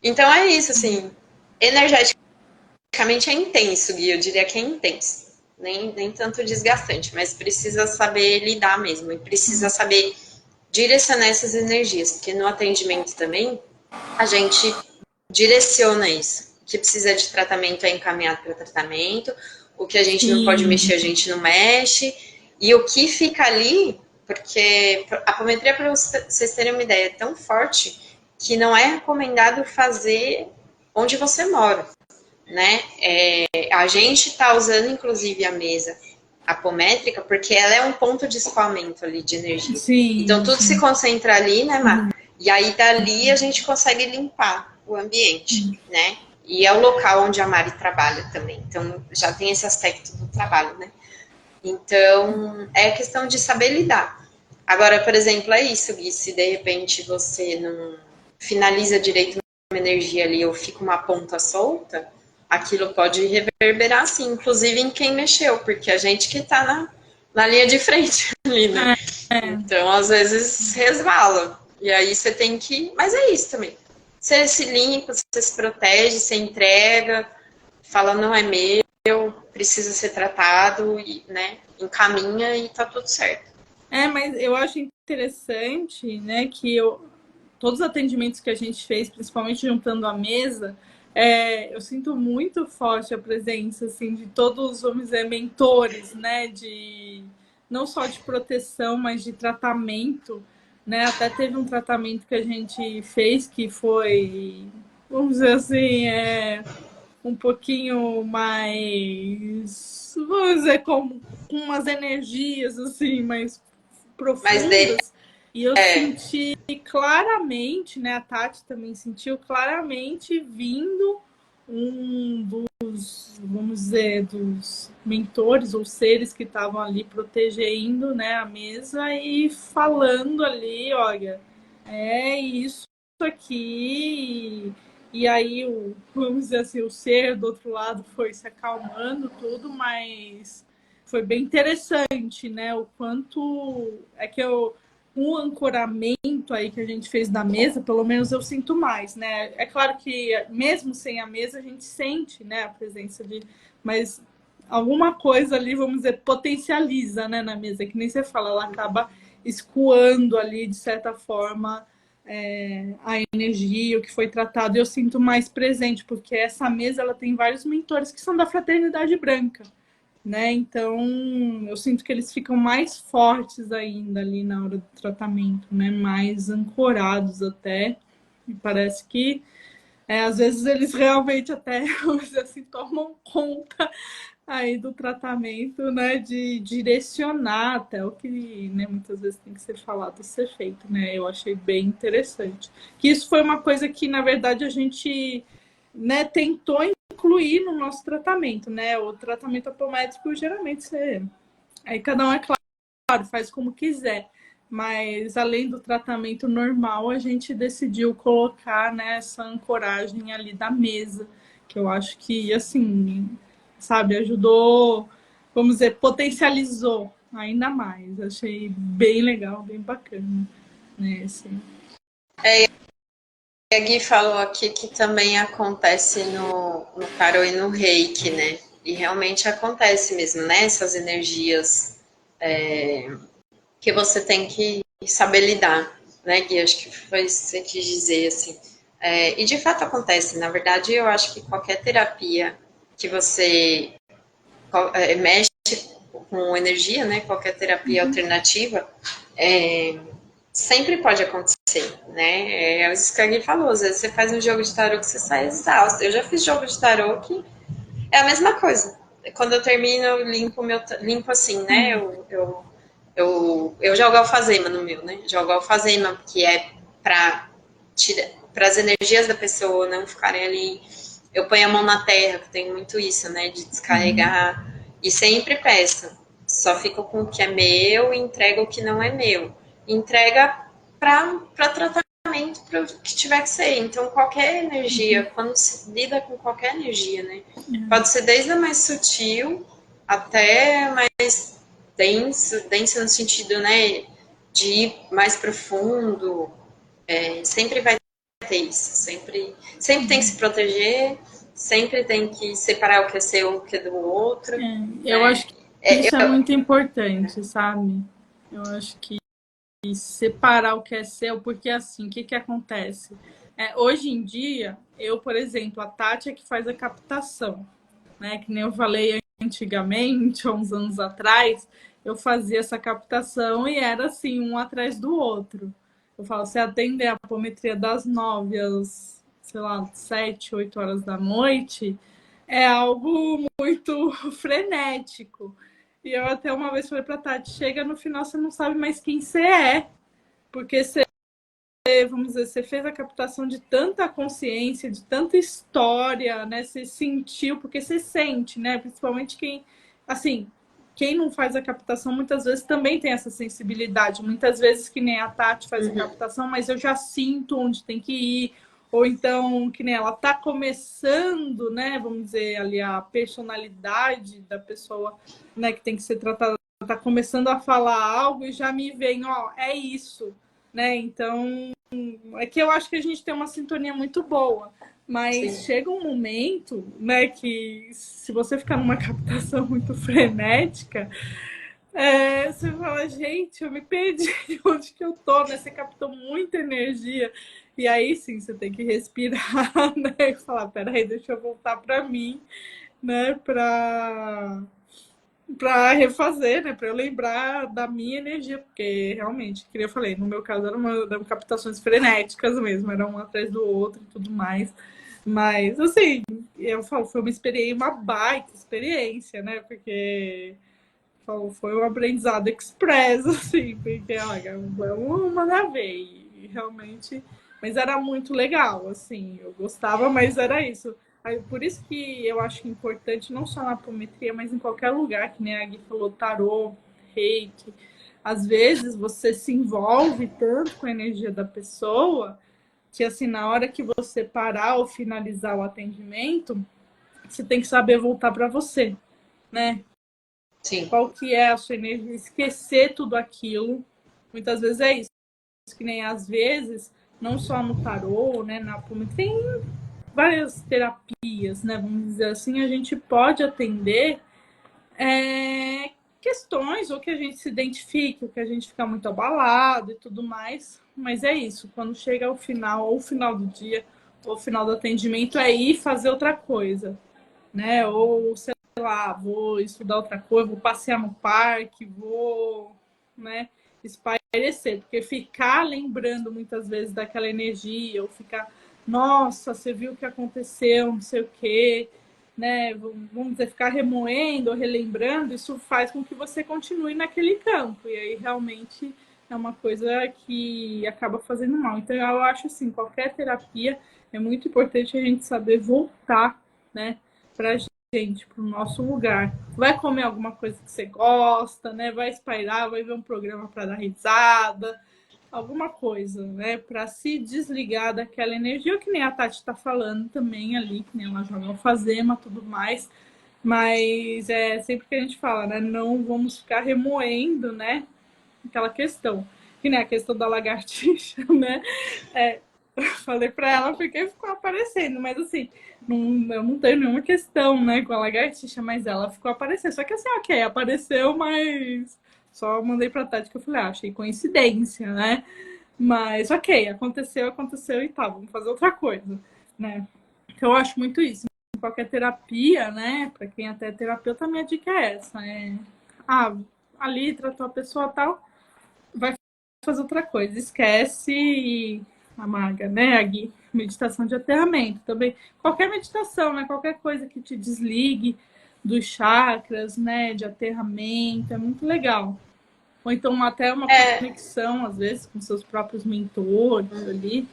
Então é isso, assim, energeticamente é intenso, Gui, eu diria que é intenso. Nem tanto desgastante, mas precisa saber lidar mesmo, e precisa saber direcionar essas energias, porque no atendimento também a gente direciona isso. O que precisa de tratamento é encaminhado para tratamento, o que a gente não pode mexer, a gente não mexe, e o que fica ali, porque a apometria, para vocês terem uma ideia, é tão forte que não é recomendado fazer onde você mora, né? A gente está usando, inclusive, a mesa apométrica, porque ela é um ponto de escoamento ali de energia. Então, tudo se concentra ali, né, Mar? E aí, dali, a gente consegue limpar o ambiente, né? E é o local onde a Mari trabalha também. Então, já tem esse aspecto do trabalho, né? Então, é questão de saber lidar. Agora, por exemplo, é isso, Gui, se de repente você não finaliza direito uma energia ali ou fica uma ponta solta, aquilo pode reverberar, sim, inclusive em quem mexeu, porque a gente que está na linha de frente ali, né? Então, às vezes, resvala. E aí você tem que... Mas é isso também. Você se limpa, você se protege, você entrega, fala, não é meu, precisa ser tratado, e, né? Encaminha e tá tudo certo. Mas eu acho interessante, né, que todos os atendimentos que a gente fez, principalmente juntando a mesa, eu sinto muito forte a presença, assim, de todos, vamos dizer, mentores, né, não só de proteção, mas de tratamento, né, até teve um tratamento que a gente fez que foi, vamos dizer assim, um pouquinho mais, vamos dizer, com umas energias, assim, mais profundas. E eu senti claramente, né? A Tati também sentiu claramente vindo um dos, vamos dizer, dos mentores ou seres que estavam ali protegendo, né, a mesa e falando ali, olha, é isso aqui. E aí, vamos dizer assim, o ser do outro lado foi se acalmando tudo, mas foi bem interessante, né? O quanto é que um ancoramento aí que a gente fez na mesa, pelo menos eu sinto mais, né? É claro que mesmo sem a mesa a gente sente, né, a presença de, mas alguma coisa ali, vamos dizer, potencializa, né, na mesa, que nem você fala, ela acaba escoando ali de certa forma a energia, o que foi tratado, eu sinto mais presente, porque essa mesa ela tem vários mentores que são da fraternidade branca, né? Então, eu sinto que eles ficam mais fortes ainda ali na hora do tratamento, né? Mais ancorados até. E parece que, às vezes, eles realmente até, vamos dizer assim, tomam conta aí do tratamento, né? De direcionar até o que, né, muitas vezes tem que ser falado, ser feito, né? Eu achei bem interessante. Que isso foi uma coisa que, na verdade, a gente, né, tentou incluir no nosso tratamento, né? O tratamento apométrico, geralmente, você... Aí cada um, é claro, faz como quiser. Mas, além do tratamento normal, a gente decidiu colocar, né, essa ancoragem ali da mesa, que eu acho que, assim, sabe, ajudou, vamos dizer, potencializou ainda mais. Achei bem legal, bem bacana, né, assim. A Gui falou aqui que também acontece no tarô e no reiki, né? E realmente acontece mesmo, né? Essas energias que você tem que saber lidar, né, Gui? Acho que foi isso que você quis dizer, assim. E de fato acontece. Na verdade, eu acho que qualquer terapia que você mexe com energia, né? Qualquer terapia alternativa, sempre pode acontecer, né? É isso que a Gui falou. Às vezes você faz um jogo de tarô que você sai exausto. Eu já fiz jogo de tarô que é a mesma coisa. Quando eu termino, eu limpo assim, né? Eu jogo alfazema no meu, né? Jogo alfazema, que é para as energias da pessoa não ficarem ali. Eu ponho a mão na terra, que tem muito isso, né? De descarregar. E sempre peço. Só fico com o que é meu e entrego o que não é meu. Entrega para tratamento, para o que tiver que ser. Então, qualquer energia, quando se lida com qualquer energia, né? Pode ser desde a mais sutil até mais denso no sentido, né, de ir mais profundo, sempre vai ter isso, sempre tem que se proteger, sempre tem que separar o que é seu, o que é do outro. Eu acho que isso é muito importante, sabe? Eu acho que separar o que é seu, porque assim, o que que acontece? Hoje em dia, eu, por exemplo, a Tati é que faz a captação, né? Que nem eu falei antigamente, há uns anos atrás, eu fazia essa captação e era assim, um atrás do outro. Eu falo, você atende a apometria das 9 às, sei lá, 7, 8 horas da noite, é algo muito frenético. E eu até uma vez falei pra Tati, chega no final, você não sabe mais quem você é, porque você, vamos dizer, você fez a captação de tanta consciência, de tanta história, né? Você sentiu, porque você sente, né? Principalmente quem, assim, quem não faz a captação muitas vezes também tem essa sensibilidade. Muitas vezes que nem a Tati faz a captação, mas eu já sinto onde tem que ir. Ou então, que nem ela tá começando, né? Vamos dizer, ali a personalidade da pessoa, né? Que tem que ser tratada, tá começando a falar algo e já me vem, ó, é isso, né? Então, é que eu acho que a gente tem uma sintonia muito boa, mas sim, chega um momento, né, que se você ficar numa captação muito frenética, você fala, gente, eu me perdi de onde que eu tô, né? Você captou muita energia. E aí sim, você tem que respirar, né? E falar, peraí, deixa eu voltar para mim, né? Para refazer, né? Para eu lembrar da minha energia, porque realmente, como eu falei, no meu caso eram captações frenéticas mesmo, era um atrás do outro e tudo mais. Mas, assim, eu falo, foi uma baita experiência, né? Porque foi um aprendizado express, assim, porque, olha, vamos mandar ver. E realmente, mas era muito legal, assim, eu gostava, mas era isso. Por isso que eu acho importante, não só na apometria, mas em qualquer lugar, que nem a Gui falou, tarô, reiki. Às vezes você se envolve tanto com a energia da pessoa que, assim, na hora que você parar ou finalizar o atendimento, você tem que saber voltar para você, né? Sim. Qual que é a sua energia, esquecer tudo aquilo. Muitas vezes é isso, que nem às vezes, não só no tarô, né, na apometria, tem várias terapias, né, vamos dizer assim, a gente pode atender questões, ou que a gente se identifique, ou que a gente fica muito abalado e tudo mais, mas é isso, quando chega ao final, ou o final do dia, ou o final do atendimento, é ir fazer outra coisa, né, ou sei lá, vou estudar outra coisa, vou passear no parque, vou, né, espairecer, porque ficar lembrando muitas vezes daquela energia, ou ficar, nossa, você viu o que aconteceu, não sei o quê, né, vamos dizer, ficar remoendo ou relembrando, isso faz com que você continue naquele campo, e aí realmente é uma coisa que acaba fazendo mal. Então eu acho assim, qualquer terapia é muito importante a gente saber voltar, né, pra gente, pro nosso lugar. Vai comer alguma coisa que você gosta, né? Vai espairar, vai ver um programa para dar risada, alguma coisa, né? Para se desligar daquela energia, que nem a Tati está falando também ali, que nem ela joga alfazema, tudo mais. Mas é sempre que a gente fala, né? Não vamos ficar remoendo, né? Aquela questão. Que nem a questão da lagartixa, né? Falei para ela porque ficou aparecendo, mas assim, eu não tenho nenhuma questão, né, com a lagartixa, mas ela ficou aparecendo. Só que assim, ok, apareceu, mas só mandei pra Tati que eu falei, achei coincidência, né? Mas ok, aconteceu e tá, vamos fazer outra coisa, né? Então eu acho muito isso. Em qualquer terapia, né, pra quem até é terapeuta, a minha dica é essa, ah, ali tratou a pessoa tal, vai fazer outra coisa. Esquece a maga, né, a Gui? Meditação de aterramento também. Qualquer meditação, né? Qualquer coisa que te desligue dos chakras, né? De aterramento, é muito legal. Ou então até uma É, conexão, às vezes, com seus próprios mentores ali.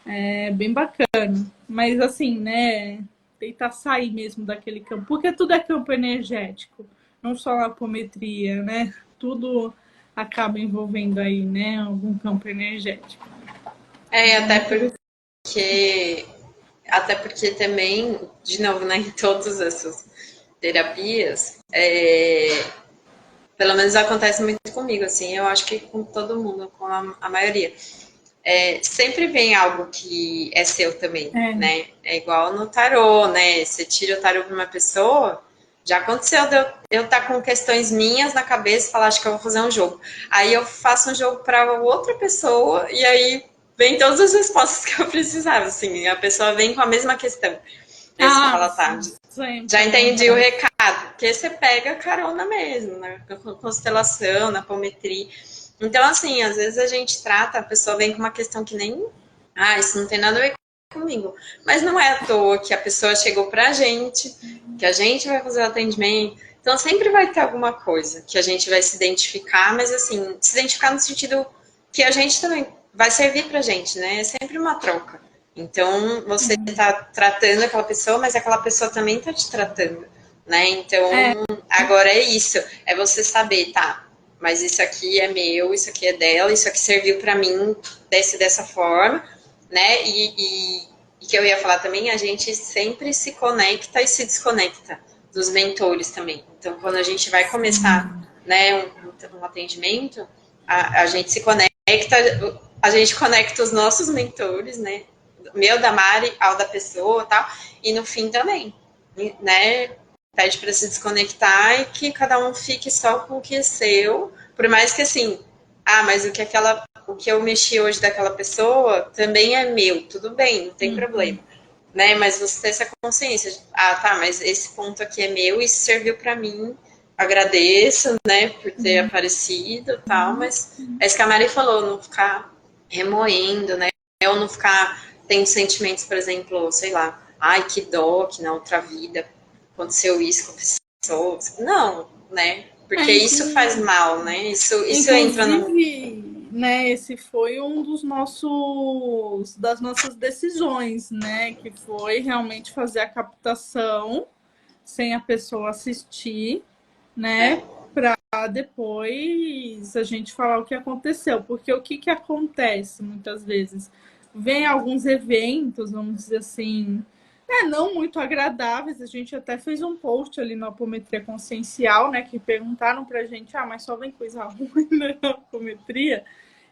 É bem bacana. Mas assim, né? Tentar sair mesmo daquele campo. Porque tudo é campo energético. Não só a apometria, né? Tudo acaba envolvendo aí, né? Algum campo energético. é É interessante. até porque também, de novo, né, em todas essas terapias, pelo menos acontece muito comigo, assim, eu acho que com todo mundo, com a maioria. Sempre vem algo que é seu também, É. né? É igual no tarô, né? Você tira o tarô para uma pessoa, já aconteceu de eu estar com questões minhas na cabeça e falar, acho que eu vou fazer um jogo. Aí eu faço um jogo para outra pessoa e aí vem todas as respostas que eu precisava, assim, a pessoa vem com a mesma questão. Aí você Ah, fala, tá, sim, sempre já entendi o acontece. recado, porque você pega carona mesmo, na constelação, na apometria. Então, assim, às vezes a gente trata, a pessoa vem com uma questão que nem, isso não tem nada a ver comigo. Mas não é à toa que a pessoa chegou pra gente, que a gente vai fazer o atendimento. Então, sempre vai ter alguma coisa que a gente vai se identificar, mas assim, se identificar no sentido que a gente também vai servir pra gente, né? É sempre uma troca. Então, você está tratando aquela pessoa, mas aquela pessoa também está te tratando, né? Então, É, agora é isso, é você saber, tá? Mas isso aqui é meu, isso aqui é dela, isso aqui serviu para mim dessa forma, né? E que eu ia falar também, a gente sempre se conecta e se desconecta dos mentores também. Então, quando a gente vai começar, né, um atendimento, a gente se conecta, a gente conecta os nossos mentores, né? Meu, da Mari, ao da pessoa e tal, e no fim também, né? Pede para se desconectar e que cada um fique só com o que é seu, por mais que assim, mas o que eu mexi hoje daquela pessoa também é meu, tudo bem, não tem problema, né? Mas você ter essa consciência, tá, mas esse ponto aqui é meu, isso serviu para mim, agradeço, né, por ter aparecido e tal, mas é isso que a Mari falou, não ficar remoendo, né? Ou não ficar tendo sentimentos, por exemplo, sei lá, ai, que dó, que na outra vida aconteceu isso com a pessoa. Não, né? Porque isso faz inclusive, mal, né? Isso entra no. inclusive, né, esse foi um das nossas decisões, né, que foi realmente fazer a captação sem a pessoa assistir, né, para depois a gente falar o que aconteceu, porque o que acontece muitas vezes? Vem alguns eventos, vamos dizer assim, não muito agradáveis. A gente até fez um post ali na apometria consciencial, né, que perguntaram pra gente, mas só vem coisa ruim na apometria.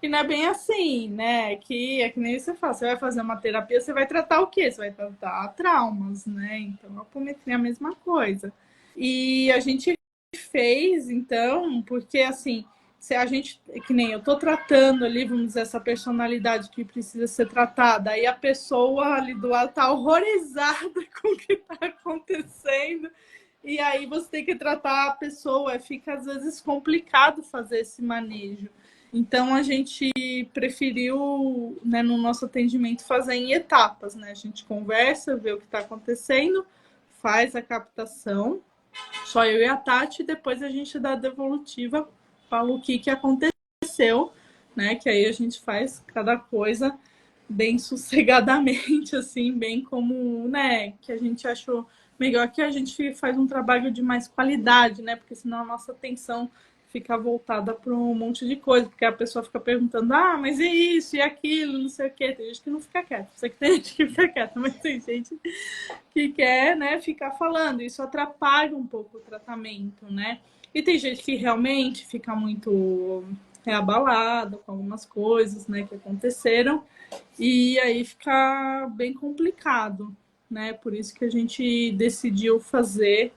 E não é bem assim, né? Que é que nem você fala, você vai fazer uma terapia, você vai tratar o quê? Você vai tratar traumas, né? Então, a apometria é a mesma coisa. E a gente fez, então, porque assim, se a gente, que nem eu tô tratando ali, vamos dizer, essa personalidade que precisa ser tratada, aí a pessoa ali do lado tá horrorizada com o que tá acontecendo, e aí você tem que tratar a pessoa, fica às vezes complicado fazer esse manejo. Então a gente preferiu, né, no nosso atendimento, fazer em etapas, né? A gente conversa, vê o que está acontecendo, faz a captação, só eu e a Tati, e depois a gente dá a devolutiva, fala o que aconteceu, né? Que aí a gente faz cada coisa bem sossegadamente, assim, bem como, né, que a gente achou melhor, que a gente faz um trabalho de mais qualidade, né? Porque senão a nossa atenção fica voltada para um monte de coisa, porque a pessoa fica perguntando, mas e isso, e aquilo, não sei o quê. Tem gente que não fica quieta, sei que tem gente que fica quieta, mas tem gente que quer, né, ficar falando. Isso atrapalha um pouco o tratamento, né? E tem gente que realmente fica muito abalada com algumas coisas, né, que aconteceram, e aí fica bem complicado, né? Por isso que a gente decidiu fazer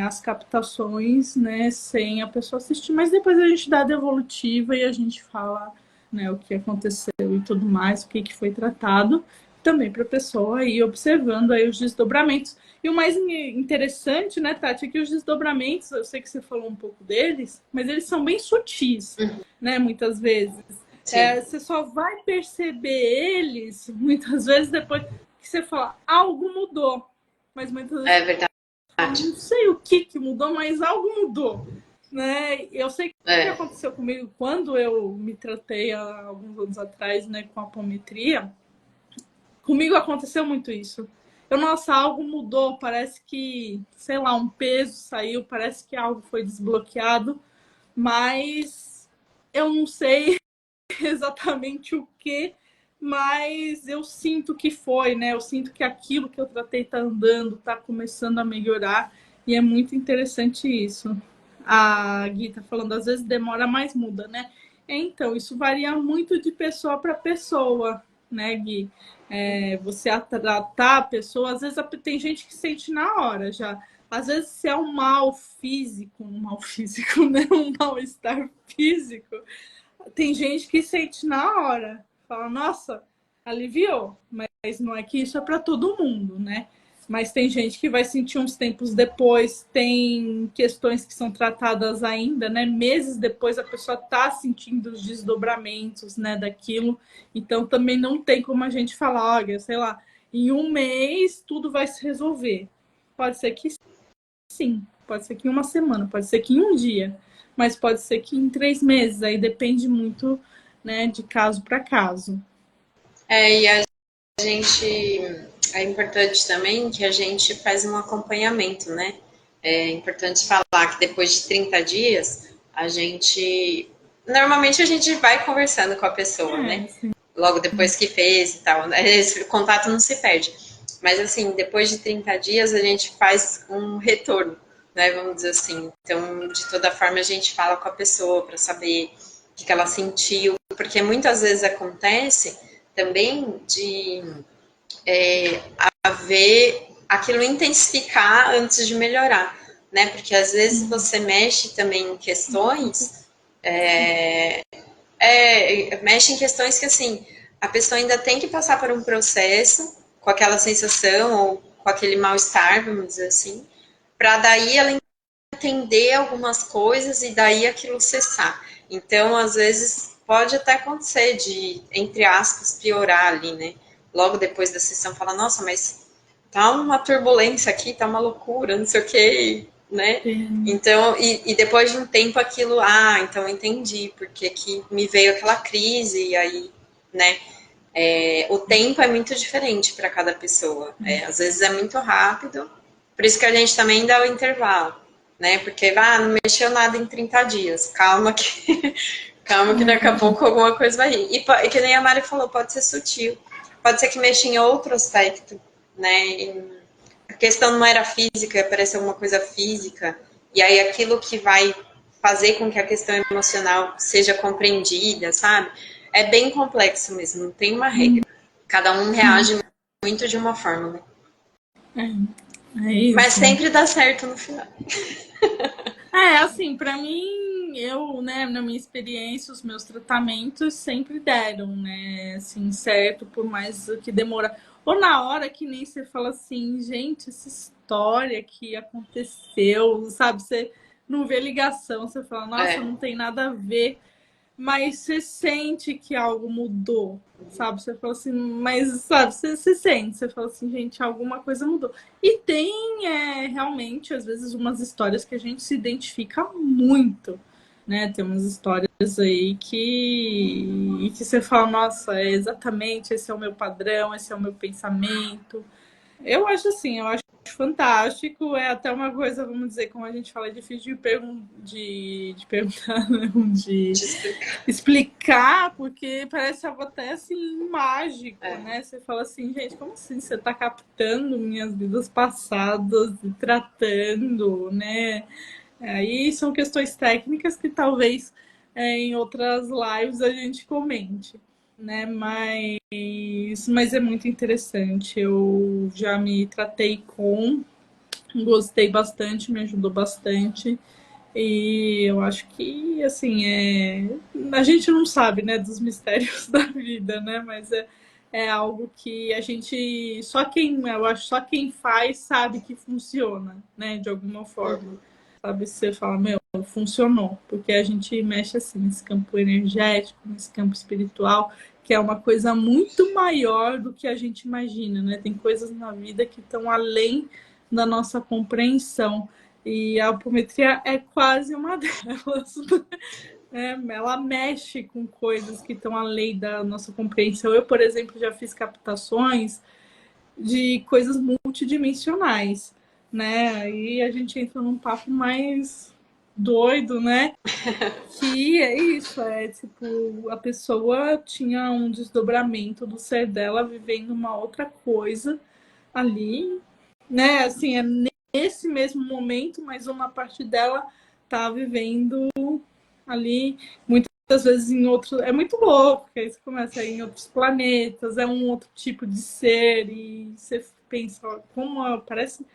as captações, né, sem a pessoa assistir, mas depois a gente dá a devolutiva e a gente fala, né, o que aconteceu e tudo mais, o que foi tratado, também para a pessoa ir observando aí os desdobramentos. E o mais interessante, né, Tati, é que os desdobramentos, eu sei que você falou um pouco deles, mas eles são bem sutis, né, muitas vezes. Você só vai perceber eles, muitas vezes, depois que você fala, algo mudou. Mas muitas vezes É verdade. não sei o que mudou, mas algo mudou, né? Eu sei que o que aconteceu comigo quando eu me tratei há alguns anos atrás, né, com a apometria. Comigo aconteceu muito isso. Nossa, algo mudou, parece que, sei lá, um peso saiu, parece que algo foi desbloqueado, mas eu não sei exatamente o que, mas eu sinto que foi, né? Eu sinto que aquilo que eu tratei tá andando, tá começando a melhorar, e é muito interessante isso. A Gui tá falando, às vezes demora, mas muda, né? Então, isso varia muito de pessoa para pessoa, né, Gui? Você tratar a pessoa, às vezes tem gente que sente na hora já. Às vezes, se é um mal físico, né? Um mal-estar físico, tem gente que sente na hora, fala, nossa, aliviou, mas não é que isso é para todo mundo, né? Mas tem gente que vai sentir uns tempos depois, tem questões que são tratadas ainda, né? Meses depois a pessoa tá sentindo os desdobramentos, né, daquilo. Então também não tem como a gente falar, olha, sei lá, em um mês tudo vai se resolver. Pode ser que sim, pode ser que em uma semana, pode ser que em um dia, mas pode ser que em 3 meses, aí depende muito, né, de caso para caso. E a gente, é importante também que a gente faz um acompanhamento, né? É importante falar que depois de 30 dias, normalmente a gente vai conversando com a pessoa, né? Sim. Logo depois que fez e tal, né? Esse contato não se perde. Mas assim, depois de 30 dias a gente faz um retorno, né? Vamos dizer assim. Então, de toda forma, a gente fala com a pessoa para saber o que ela sentiu, porque muitas vezes acontece também de haver aquilo intensificar antes de melhorar, né? Porque às vezes você mexe também em questões, mexe em questões que assim a pessoa ainda tem que passar por um processo com aquela sensação ou com aquele mal-estar, vamos dizer assim, para daí ela entender algumas coisas e daí aquilo cessar. Então, às vezes, pode até acontecer de, entre aspas, piorar ali, né? Logo depois da sessão, fala, nossa, mas tá uma turbulência aqui, tá uma loucura, não sei o quê. né? Sim. Então, e depois de um tempo aquilo, então entendi, porque que me veio aquela crise, e aí, né? O tempo é muito diferente para cada pessoa. Às vezes é muito rápido, por isso que a gente também dá o intervalo, né? Porque não mexeu nada em 30 dias. Calma que, calma que daqui a pouco alguma coisa vai ir. E que nem a Mari falou, pode ser sutil. Pode ser que mexa em outro aspecto, né? A questão não era física, ia aparecer alguma coisa física, e aí aquilo que vai fazer com que a questão emocional seja compreendida, sabe? É bem complexo mesmo, não tem uma regra. Cada um reage muito de uma forma, né? É Mas isso. sempre dá certo no final. Assim, pra mim, eu, né, na minha experiência, os meus tratamentos sempre deram, né, assim, certo, por mais que demora. Ou na hora que nem você fala assim, gente, essa história que aconteceu, sabe? Você não vê ligação, você fala, nossa, não tem nada a ver. Mas você sente que algo mudou, sabe? Você fala assim, mas sabe, você sente, você fala assim, gente, alguma coisa mudou. E tem realmente, às vezes, umas histórias que a gente se identifica muito, né? Tem umas histórias aí que você fala, nossa, exatamente, esse é o meu padrão, esse é o meu pensamento. Eu acho assim, eu acho fantástico. É até uma coisa, vamos dizer, como a gente fala, é difícil de perguntar, não, de explicar, porque parece algo até assim mágico, né? Você fala assim, gente, como assim você está captando minhas vidas passadas e tratando, né? Aí são questões técnicas que talvez em outras lives a gente comente, né? Mas é muito interessante. Eu já me tratei gostei bastante, me ajudou bastante. E eu acho que, assim, a gente não sabe, né, dos mistérios da vida, né? Mas é algo que a gente, eu acho, só quem faz sabe que funciona, né, de alguma forma. Sabe, você fala, meu, funcionou, porque a gente mexe assim nesse campo energético, nesse campo espiritual, que é uma coisa muito maior do que a gente imagina, né? Tem coisas na vida que estão além da nossa compreensão. E a apometria é quase uma delas. Ela mexe com coisas que estão além da nossa compreensão. Eu, por exemplo, já fiz captações de coisas multidimensionais, né? Aí a gente entra num papo mais doido, né? Que é isso, tipo, a pessoa tinha um desdobramento do ser dela vivendo uma outra coisa ali, né? Assim, é nesse mesmo momento, mas uma parte dela tá vivendo ali, muitas vezes em outro. É muito louco, que aí você começa a ir em outros planetas, é um outro tipo de ser, e você pensa, ó, como parece,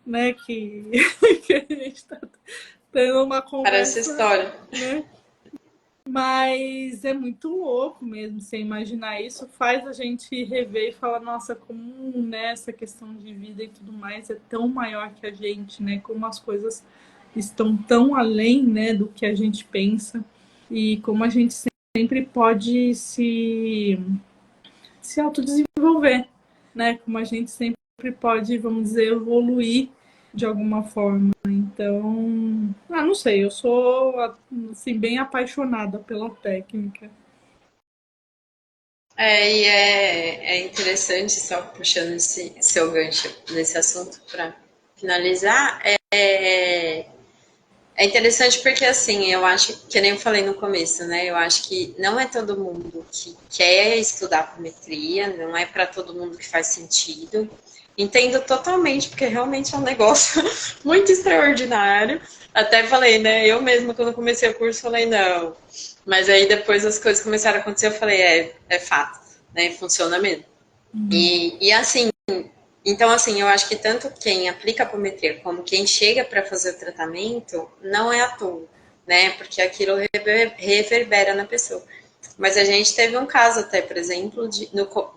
né, que, que a gente está tendo uma Parece conversa, história. né? Mas é muito louco mesmo, você imaginar isso, faz a gente rever e falar, nossa, como, né, essa questão de vida e tudo mais é tão maior que a gente, né? Como as coisas estão tão além, né, do que a gente pensa e como a gente sempre pode se autodesenvolver, né? Como a gente sempre pode, vamos dizer, evoluir de alguma forma. Então, não sei, eu sou assim bem apaixonada pela técnica. É interessante, só puxando esse seu gancho nesse assunto para finalizar, é interessante porque, assim, eu acho, que nem eu falei no começo, né? Eu acho que não é todo mundo que quer estudar apometria, não é para todo mundo que faz sentido. Entendo totalmente, porque realmente é um negócio muito extraordinário. Até falei, né? Eu mesma, quando comecei o curso, falei, não. Mas aí depois as coisas começaram a acontecer, eu falei, é fato, né? Funciona mesmo. E assim, então, assim, eu acho que tanto quem aplica a apometria como quem chega para fazer o tratamento não é à toa, né? Porque aquilo reverbera na pessoa. Mas a gente teve um caso até, por exemplo,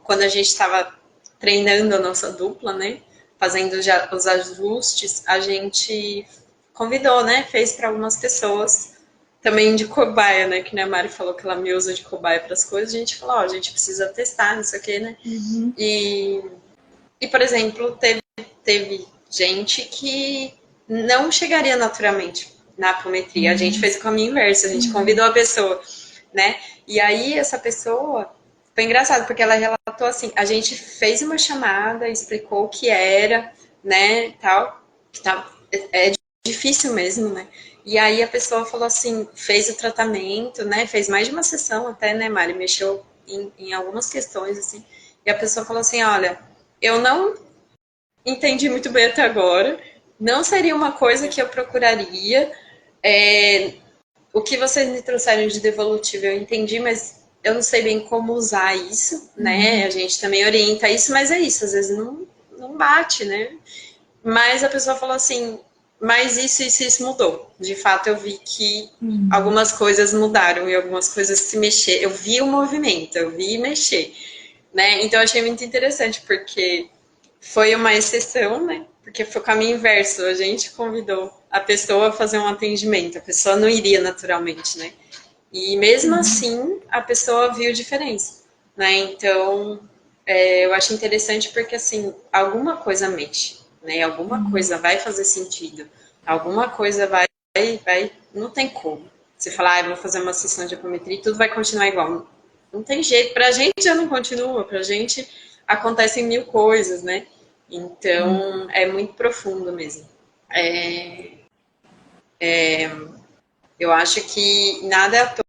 quando a gente estava treinando a nossa dupla, né? Fazendo já os ajustes, a gente convidou, né? Fez para algumas pessoas também de cobaia, né? Que a Mari falou que ela me usa de cobaia para as coisas. A gente falou, ó, a gente precisa testar, não sei o quê, né? E por exemplo, teve gente que não chegaria naturalmente na apometria. A gente fez o caminho inverso, a gente convidou a pessoa, né? E aí essa pessoa, foi engraçado, porque ela relatou assim, a gente fez uma chamada, explicou o que era, né, tal, que tá, é difícil mesmo, né? E aí a pessoa falou assim, fez o tratamento, né, fez mais de uma sessão até, né, Mari, mexeu em algumas questões, assim, e a pessoa falou assim, olha, eu não entendi muito bem até agora, não seria uma coisa que eu procuraria, o que vocês me trouxeram de devolutivo eu entendi, mas eu não sei bem como usar isso, né? A gente também orienta isso, mas é isso, às vezes não bate, né? Mas a pessoa falou assim, mas isso mudou. De fato, eu vi que algumas coisas mudaram e algumas coisas se mexer. Eu vi o movimento, eu vi mexer, né? Então eu achei muito interessante, porque foi uma exceção, né? Porque foi o caminho inverso. A gente convidou a pessoa a fazer um atendimento. A pessoa não iria naturalmente, né? E mesmo assim, a pessoa viu diferença, né? Então, eu acho interessante porque, assim, alguma coisa mexe, né? Alguma coisa vai fazer sentido. Alguma coisa vai, não tem como. Você falar, eu vou fazer uma sessão de apometria e tudo vai continuar igual. Não tem jeito. Pra gente já não continua, pra gente acontecem mil coisas, né? Então, é muito profundo mesmo. Eu acho que nada é à